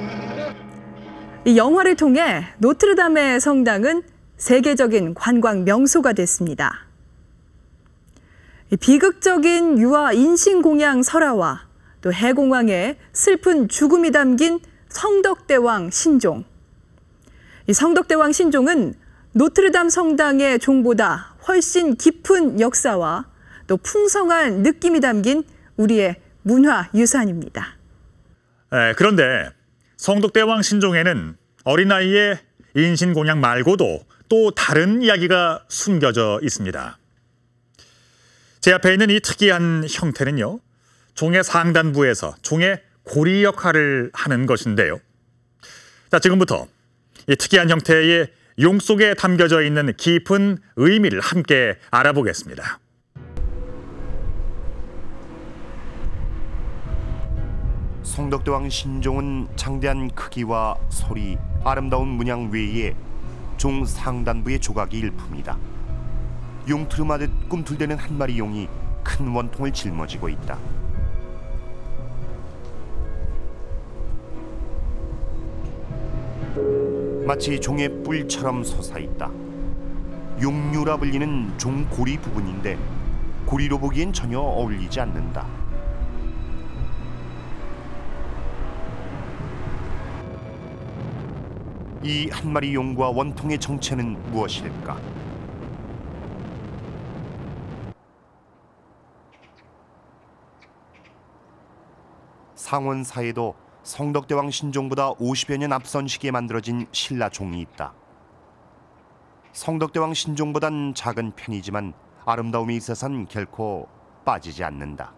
이 영화를 통해 노트르담의 성당은 세계적인 관광 명소가 됐습니다. 비극적인 유아 인신공양 설화와 또 해공왕의 슬픈 죽음이 담긴 성덕대왕 신종. 이 성덕대왕 신종은 노트르담 성당의 종보다 훨씬 깊은 역사와 또 풍성한 느낌이 담긴 우리의 문화유산입니다. 그런데 성덕대왕 신종에는 어린아이의 인신공양 말고도 또 다른 이야기가 숨겨져 있습니다. 제 앞에 있는 이 특이한 형태는요, 종의 상단부에서 종의 고리 역할을 하는 것인데요. 자, 지금부터 이 특이한 형태의 용 속에 담겨져 있는 깊은 의미를 함께 알아보겠습니다. 성덕대왕 신종은 장대한 크기와 소리, 아름다운 문양 외에 종 상단부의 조각이 일품이다. 용트름하듯 꿈틀대는 한 마리 용이 큰 원통을 짊어지고 있다. 마치 종의 뿔처럼 솟아있다. 용류라 불리는 종 고리 부분인데 고리로 보기엔 전혀 어울리지 않는다. 이 한 마리 용과 원통의 정체는 무엇일까? 상원사에도 성덕대왕 신종보다 50여 년 앞선 시기에 만들어진 신라종이 있다. 성덕대왕 신종보단 작은 편이지만 아름다움이 있어서는 결코 빠지지 않는다.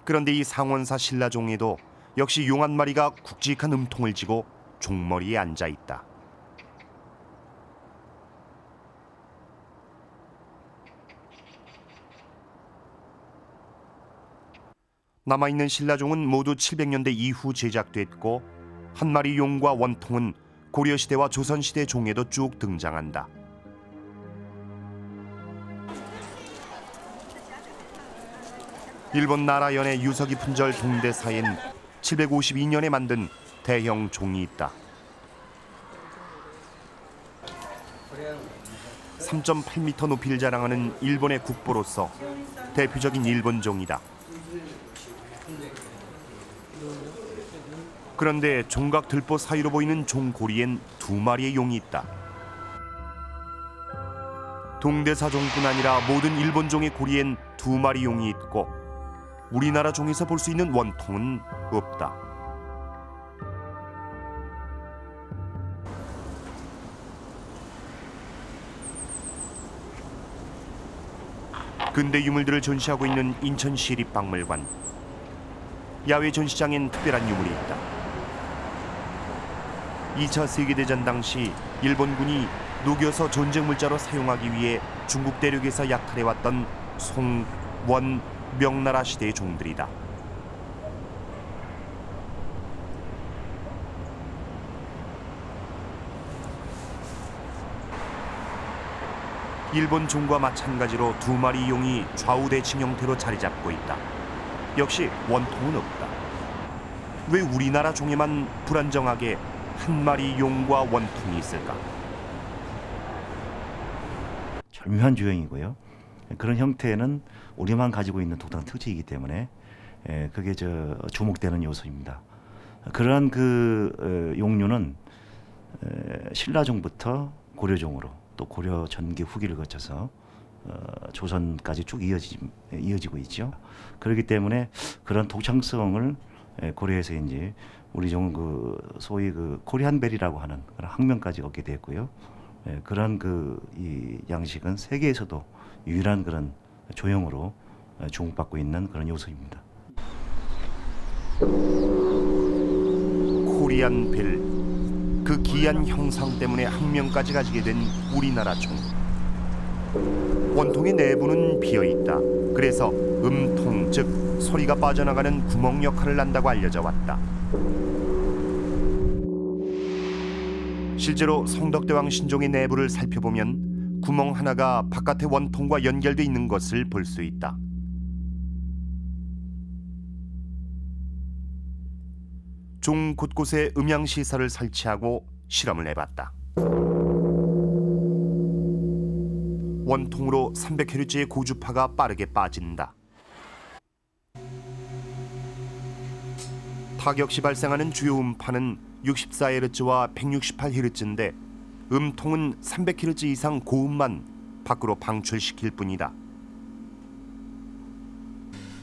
그런데 이 상원사 신라종에도 역시 용 한 마리가 굵직한 음통을 지고 종머리에 앉아 있다. 남아있는 신라종은 모두 700년대 이후 제작됐고 한 마리 용과 원통은 고려시대와 조선시대 종에도 쭉 등장한다. 일본 나라연의 유서 깊은 절 동대사엔 752년에 만든 대형 종이 있다. 3.8m 높이를 자랑하는 일본의 국보로서 대표적인 일본 종이다. 그런데 종각 들보 사이로 보이는 종고리엔 두 마리의 용이 있다. 동대사종뿐 아니라 모든 일본 종의 고리엔 두 마리 용이 있고 우리나라 종에서 볼 수 있는 원통은 없다. 근대 유물들을 전시하고 있는 인천시립박물관. 야외 전시장엔 특별한 유물이 있다. 2차 세계대전 당시 일본군이 녹여서 전쟁 물자로 사용하기 위해 중국 대륙에서 약탈해왔던 송, 원, 명나라 시대의 종들이다. 일본 종과 마찬가지로 두 마리 용이 좌우 대칭 형태로 자리 잡고 있다. 역시 원통은 없다. 왜 우리나라 종에만 불안정하게 한 마리 용과 원통이 있을까? 절묘한 주형이고요. 그런 형태는 우리만 가지고 있는 독특한 특징이기 때문에 그게 주목되는 요소입니다. 그러한 용류는 신라종부터 고려종으로 또 고려 전기 후기를 거쳐서 조선까지 쭉 이어지고 있죠. 그렇기 때문에 그런 독창성을 고려해서 이제 우리 종은 소위 코리안벨이라고 하는 그런 학명까지 얻게 됐고요. 그런 이 양식은 세계에서도 유일한 그런 조형으로 주목받고 있는 그런 요소입니다. 코리안벨, 그 귀한 형상 때문에 학명까지 가지게 된 우리나라 종. 원통의 내부는 비어 있다. 그래서 음통, 즉 소리가 빠져나가는 구멍 역할을 한다고 알려져 왔다. 실제로 성덕대왕 신종의 내부를 살펴보면 구멍 하나가 바깥의 원통과 연결돼 있는 것을 볼 수 있다. 종 곳곳에 음향 시설을 설치하고 실험을 해봤다. 원통으로 300Hz의 고주파가 빠르게 빠진다. 타격 시 발생하는 주요 음파는 64Hz와 168Hz인데 음통은 300Hz 이상 고음만 밖으로 방출시킬 뿐이다.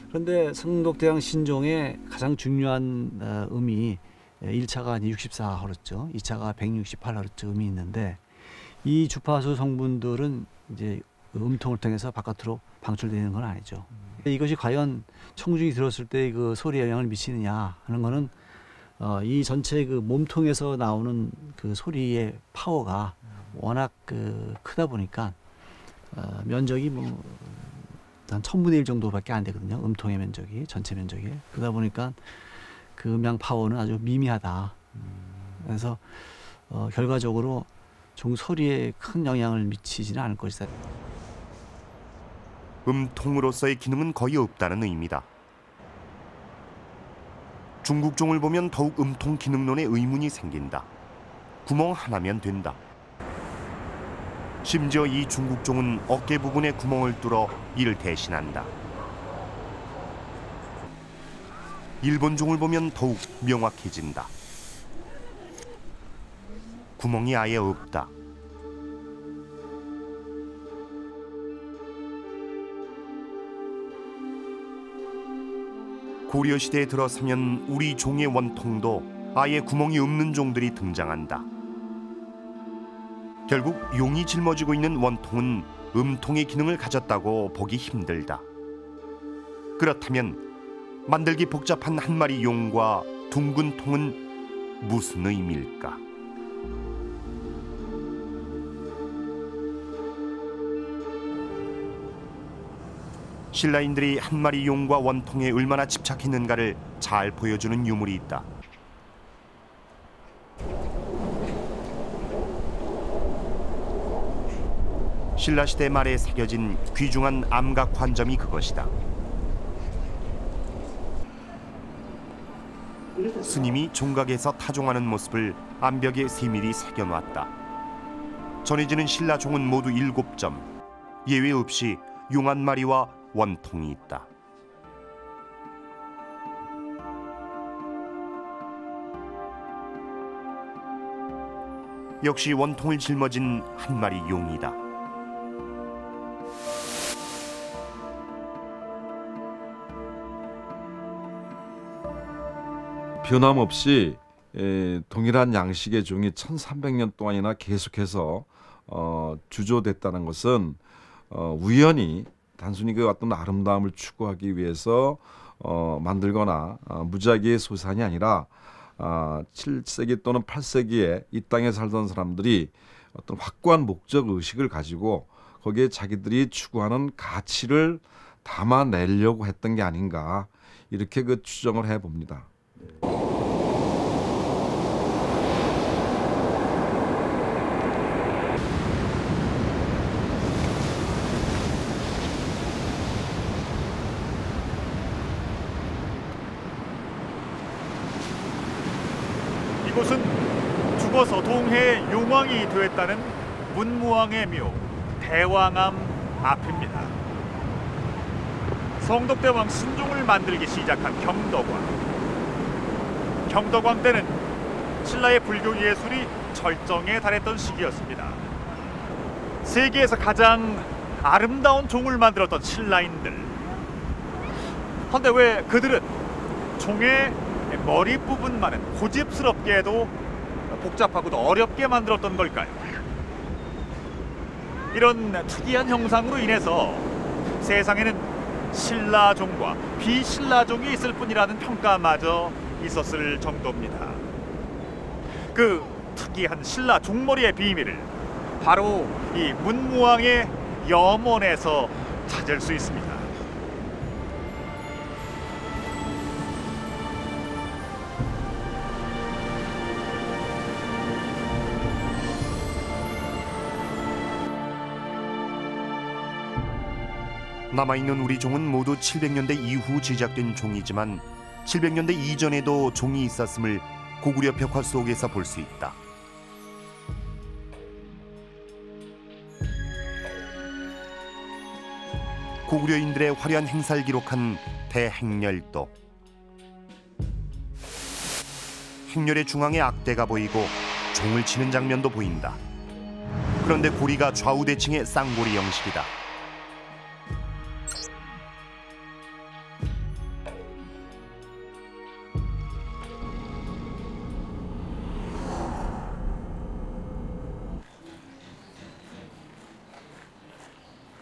그런데 성덕대왕 신종의 가장 중요한 음이 1차가 64Hz, 2차가 168Hz 음이 있는데 이 주파수 성분들은 이제 음통을 통해서 바깥으로 방출되는 건 아니죠. 이것이 과연 청중이 들었을 때 그 소리에 영향을 미치느냐 하는 거는 이 전체 그 몸통에서 나오는 그 소리의 파워가 워낙 그 크다 보니까 면적이 뭐 한 1000분의 1 정도밖에 안 되거든요. 음통의 면적이 전체 면적이. 그러다 보니까 그 음량 파워는 아주 미미하다. 그래서 결과적으로 종 소리에 큰 영향을 미치지는 않을 것이다. 음통으로서의 기능은 거의 없다는 의미다. 중국 종을 보면 더욱 음통 기능론에 의문이 생긴다. 구멍 하나면 된다. 심지어 이 중국 종은 어깨 부분에 구멍을 뚫어 이를 대신한다. 일본 종을 보면 더욱 명확해진다. 구멍이 아예 없다. 고려시대에 들어서면 우리 종의 원통도 아예 구멍이 없는 종들이 등장한다. 결국 용이 짊어지고 있는 원통은 음통의 기능을 가졌다고 보기 힘들다. 그렇다면 만들기 복잡한 한 마리 용과 둥근 통은 무슨 의미일까? 신라인들이 한 마리 용과 원통에 얼마나 집착했는가를 잘 보여주는 유물이 있다. 신라시대 말에 새겨진 귀중한 암각 관점이 그것이다. 스님이 종각에서 타종하는 모습을 암벽에 세밀히 새겨놨다. 전해지는 신라 종은 모두 7점, 예외 없이 용 한 마리와 원통이 있다. 역시 원통을 짊어진 한 마리 용이다. 변함없이 동일한 양식의 종이 1300년 동안이나 계속해서 주조됐다는 것은 우연히 단순히 그 어떤 아름다움을 추구하기 위해서 만들거나 무작위의 소산이 아니라 7세기 또는 8세기에 이 땅에 살던 사람들이 어떤 확고한 목적 의식을 가지고 거기에 자기들이 추구하는 가치를 담아내려고 했던 게 아닌가, 이렇게 그 추정을 해봅니다. 이곳은 죽어서 동해의 용왕이 되었다는 문무왕의 묘 대왕암 앞입니다. 성덕대왕 신종을 만들기 시작한 경덕왕. 경덕왕 때는 신라의 불교 예술이 절정에 달했던 시기였습니다. 세계에서 가장 아름다운 종을 만들었던 신라인들. 그런데 왜 그들은 종의 머리 부분만은 고집스럽게도 복잡하고도 어렵게 만들었던 걸까요? 이런 특이한 형상으로 인해서 세상에는 신라종과 비신라종이 있을 뿐이라는 평가마저 있었을 정도입니다. 그 특이한 신라 종머리의 비밀을 바로 이 문무왕의 염원에서 찾을 수 있습니다. 남아있는 우리 종은 모두 700년대 이후 제작된 종이지만 700년대 이전에도 종이 있었음을 고구려 벽화 속에서 볼 수 있다. 고구려인들의 화려한 행사를 기록한 대행렬도. 행렬의 중앙에 악대가 보이고 종을 치는 장면도 보인다. 그런데 고리가 좌우대칭의 쌍고리 형식이다.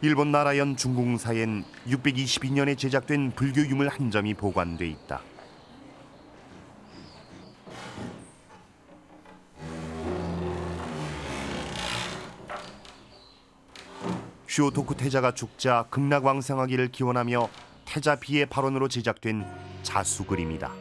일본 나라연 중궁사엔 622년에 제작된 불교 유물 한 점이 보관돼 있다. 슈오토쿠 태자가 죽자 극락왕성하기를 기원하며 태자 비의 발원으로 제작된 자수 그림이다.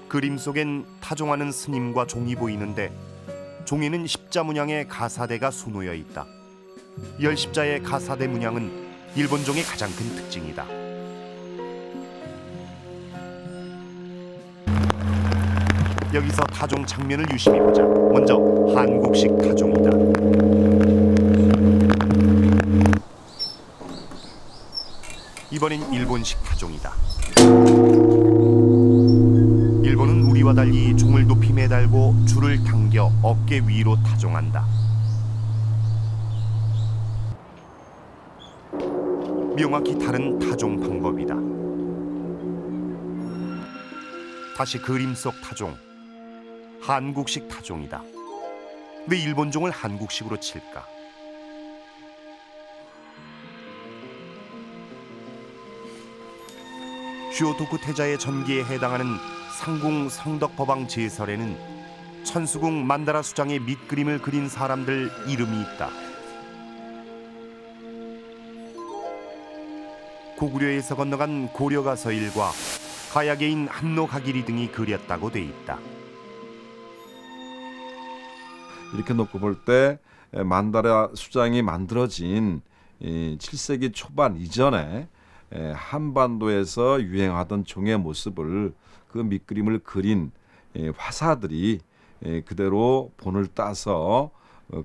그림 속엔 타종하는 스님과 종이 보이는데 종에는 십자 문양의 가사대가 수놓여 있다. 열십자의 가사대 문양은 일본 종의 가장 큰 특징이다. 여기서 타종 장면을 유심히 보자. 먼저 한국식 타종이다. 이번엔 일본식 타종이다. 일본은 우리와 달리 종을 높이 매달고 줄을 당겨 어깨 위로 타종한다. 명확히 다른 타종 방법이다. 다시 그림 속 타종, 한국식 타종이다. 왜 일본 종을 한국식으로 칠까? 슈오토쿠 태자의 전기에 해당하는 상궁 성덕법왕 제설에는 천수궁 만다라 수장의 밑그림을 그린 사람들 이름이 있다. 고구려에서 건너간 고려가서일과 가야계인 한노가기리 등이 그렸다고 돼 있다. 이렇게 놓고 볼 때 만다라 수장이 만들어진 7세기 초반 이전에 한반도에서 유행하던 종의 모습을 그 밑그림을 그린 화사들이 그대로 본을 따서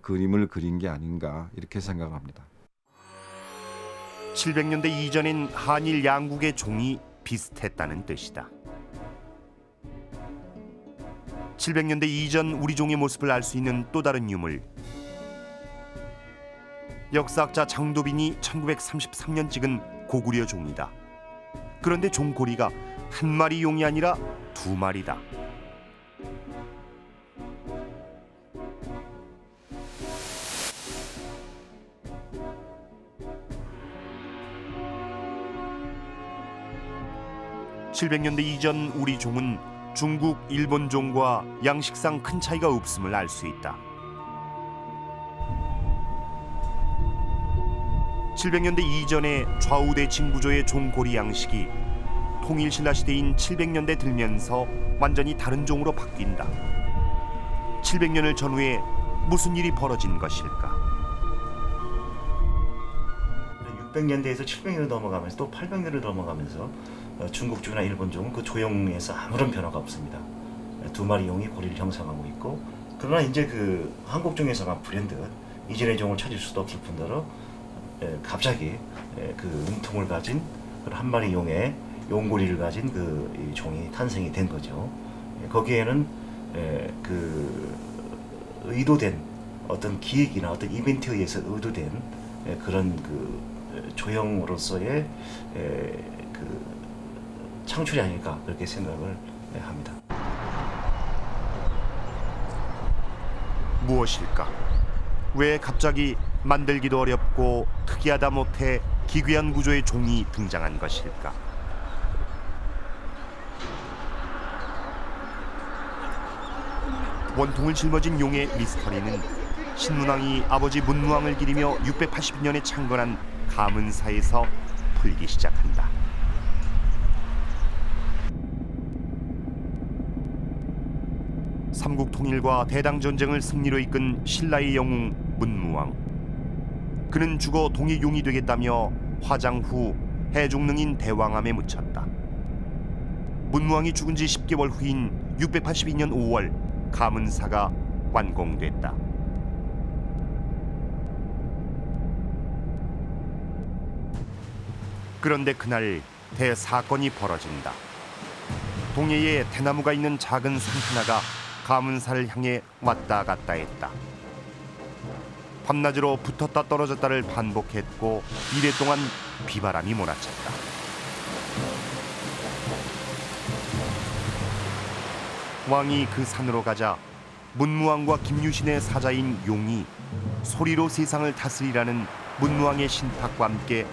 그림을 그린 게 아닌가 이렇게 생각합니다. 700년대 이전엔 한일 양국의 종이 비슷했다는 뜻이다. 700년대 이전 우리 종의 모습을 알 수 있는 또 다른 유물. 역사학자 장도빈이 1933년 찍은 고구려 종이다. 그런데 종고리가 한 마리 용이 아니라 두 마리다. (700년대) 이전 우리 종은 중국, 일본 종과 양식상 큰 차이가 없음을 알 수 있다. 700년대 이전의 좌우대칭 구조의 종고리 양식이 통일신라 시대인 700년대 들면서 완전히 다른 종으로 바뀐다. 700년을 전후에 무슨 일이 벌어진 것일까? 600년대에서 700년을 넘어가면서 또 800년을 넘어가면서 중국종이나 일본종은 그 조형에서 아무런 변화가 없습니다. 두 마리 용이 고리를 형성하고 있고, 그러나 이제 그 한국종에서만 불현듯 이전의 종을 찾을 수도 없을 뿐더러 갑자기 그 음통을 가진 한 마리 용의 용고리를 가진 그 종이 탄생이 된 거죠. 거기에는 그 의도된 어떤 기획이나 어떤 이벤트에 의해서 의도된 그런 그 조형으로서의 그 창출이 아닐까 그렇게 생각을 합니다. 무엇일까? 왜 갑자기 만들기도 어렵고 특이하다 못해 기괴한 구조의 종이 등장한 것일까? 원통을 짊어진 용의 미스터리는 신문왕이 아버지 문무왕을 기리며 680년에 창건한 가문사에서 풀기 시작한다. 삼국 통일과 대당 전쟁을 승리로 이끈 신라의 영웅 문무왕. 그는 죽어 동해용이 되겠다며 화장 후 해종능인 대왕암에 묻혔다. 문무왕이 죽은 지 10개월 후인 682년 5월 가문사가 완공됐다. 그런데 그날 대사건이 벌어진다. 동해에 대나무가 있는 작은 산 하나가 가문사를 향해 왔다 갔다 했다. 밤낮으로 붙었다 떨어졌다를 반복했고 이래 동안 비바람이 몰아쳤다. 왕이 그 산으로 가자 문무왕과 김유신의 사자인 용이 소리로 세상을 다스리라는 문무왕의 신탁과 함께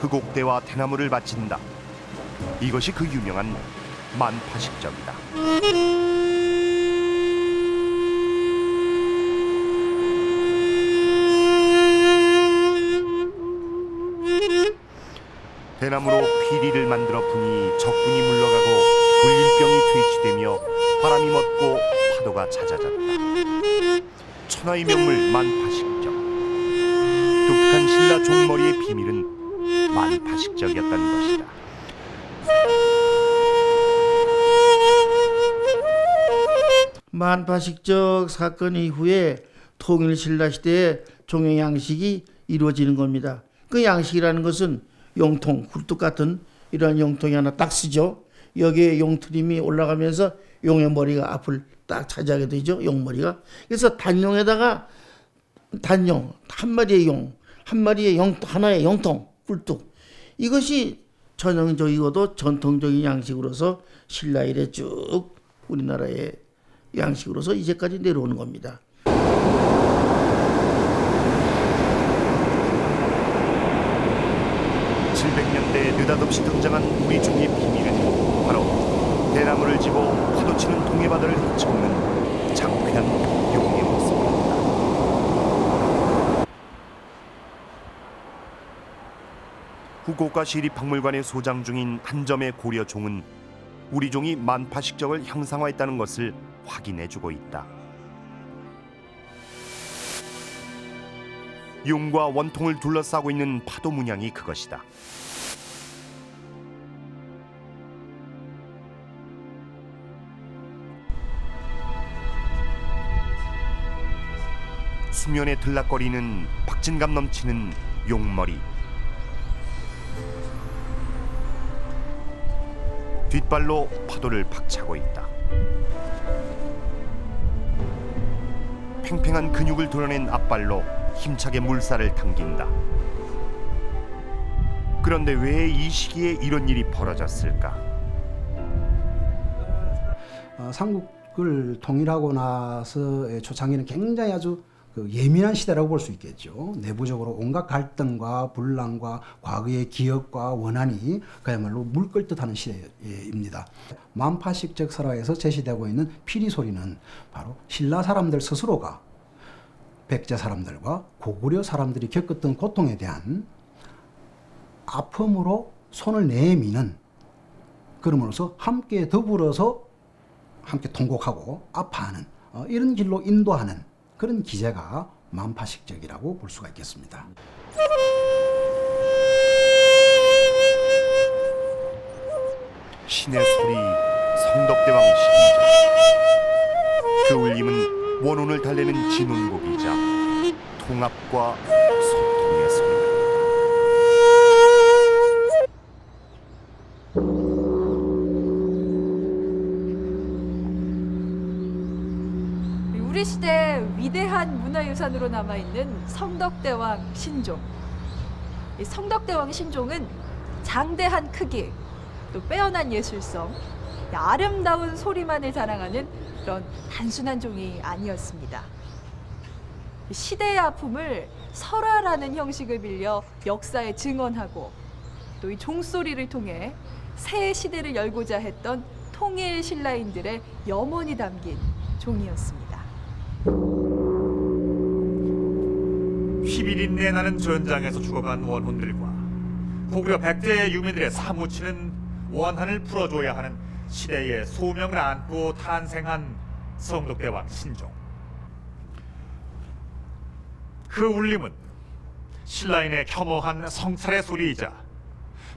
흑옥대와 대나무를 바친다. 이것이 그 유명한 만파식적이다. 대나무로 피리를 만들어 부니 적군이 물러가고 돌림병이 퇴치되며 바람이 멎고 파도가 잦아졌다. 천하의 명물 만파식적. 독특한 신라 종머리의 비밀은 만파식적이었다는 것이다. 만파식적 사건 이후에 통일 신라 시대에 종의 양식이 이루어지는 겁니다. 그 양식이라는 것은 용통, 굴뚝 같은 이런 용통이 하나 딱 쓰죠. 여기에 용트림이 올라가면서 용의 머리가 앞을 딱 차지하게 되죠. 용머리가. 그래서 단용에다가 단용, 한 마리의 용, 한 마리의 하나의 용통, 굴뚝. 이것이 전형적이고도 전통적인 양식으로서 신라 이래 쭉 우리나라의 양식으로서 이제까지 내려오는 겁니다. 느닷없이 등장한 우리 종의 비밀은 바로 대나무를 지고 파도치는 동해바다를 헤쳐오는 장쾌한 용의 모습입니다. 후쿠오카 시립박물관의 소장 중인 한 점의 고려 종은 우리 종이 만파식적을 형상화했다는 것을 확인해주고 있다. 용과 원통을 둘러싸고 있는 파도 문양이 그것이다. 수면에 들락거리는 박진감 넘치는 용머리. 뒷발로 파도를 박차고 있다. 팽팽한 근육을 드러낸 앞발로 힘차게 물살을 당긴다. 그런데 왜 이 시기에 이런 일이 벌어졌을까? 삼국을 통일하고 나서의 초창기는 굉장히 아주 예민한 시대라고 볼 수 있겠죠. 내부적으로 온갖 갈등과 분란과 과거의 기억과 원한이 그야말로 물 끓듯 하는 시대입니다. 만파식적 설화에서 제시되고 있는 피리 소리는 바로 신라 사람들 스스로가 백제 사람들과 고구려 사람들이 겪었던 고통에 대한 아픔으로 손을 내미는, 그러므로서 함께 더불어서 함께 통곡하고 아파하는 이런 길로 인도하는 그런 기제가 만파식적이라고 볼 수가 있겠습니다. 신의 소리, 성덕대왕 신정. 그 울림은 원혼을 달래는 진운곡이자 통합과 소통의 소리입니다. 우리 시대 위대한 문화유산으로 남아있는 성덕대왕 신종. 이 성덕대왕 신종은 장대한 크기, 또 빼어난 예술성, 아름다운 소리만을 자랑하는 그런 단순한 종이 아니었습니다. 시대의 아픔을 설화라는 형식을 빌려 역사에 증언하고 또 이 종소리를 통해 새 시대를 열고자 했던 통일 신라인들의 염원이 담긴 종이었습니다. 휘비린내 나는 전장에서 죽어간 원혼들과 고구려 백제 유민들의 사무치는 원한을 풀어줘야 하는 시대의 소명을 안고 탄생한 성덕대왕 신종. 그 울림은 신라인의 혐오한 성찰의 소리이자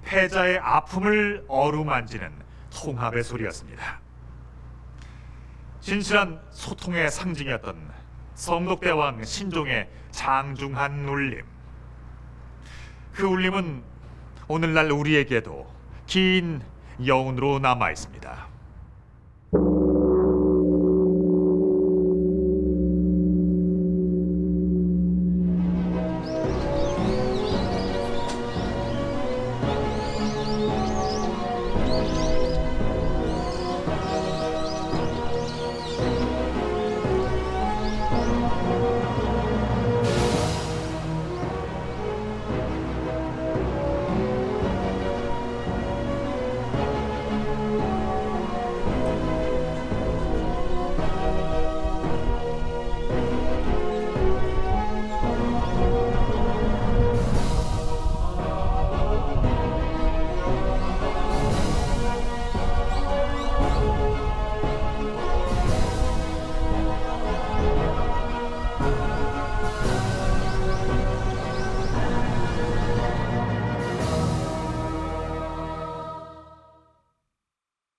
패자의 아픔을 어루만지는 통합의 소리였습니다. 진실한 소통의 상징이었던 성덕대왕 신종의 장중한 울림. 그 울림은 오늘날 우리에게도 긴 여운으로 남아 있습니다.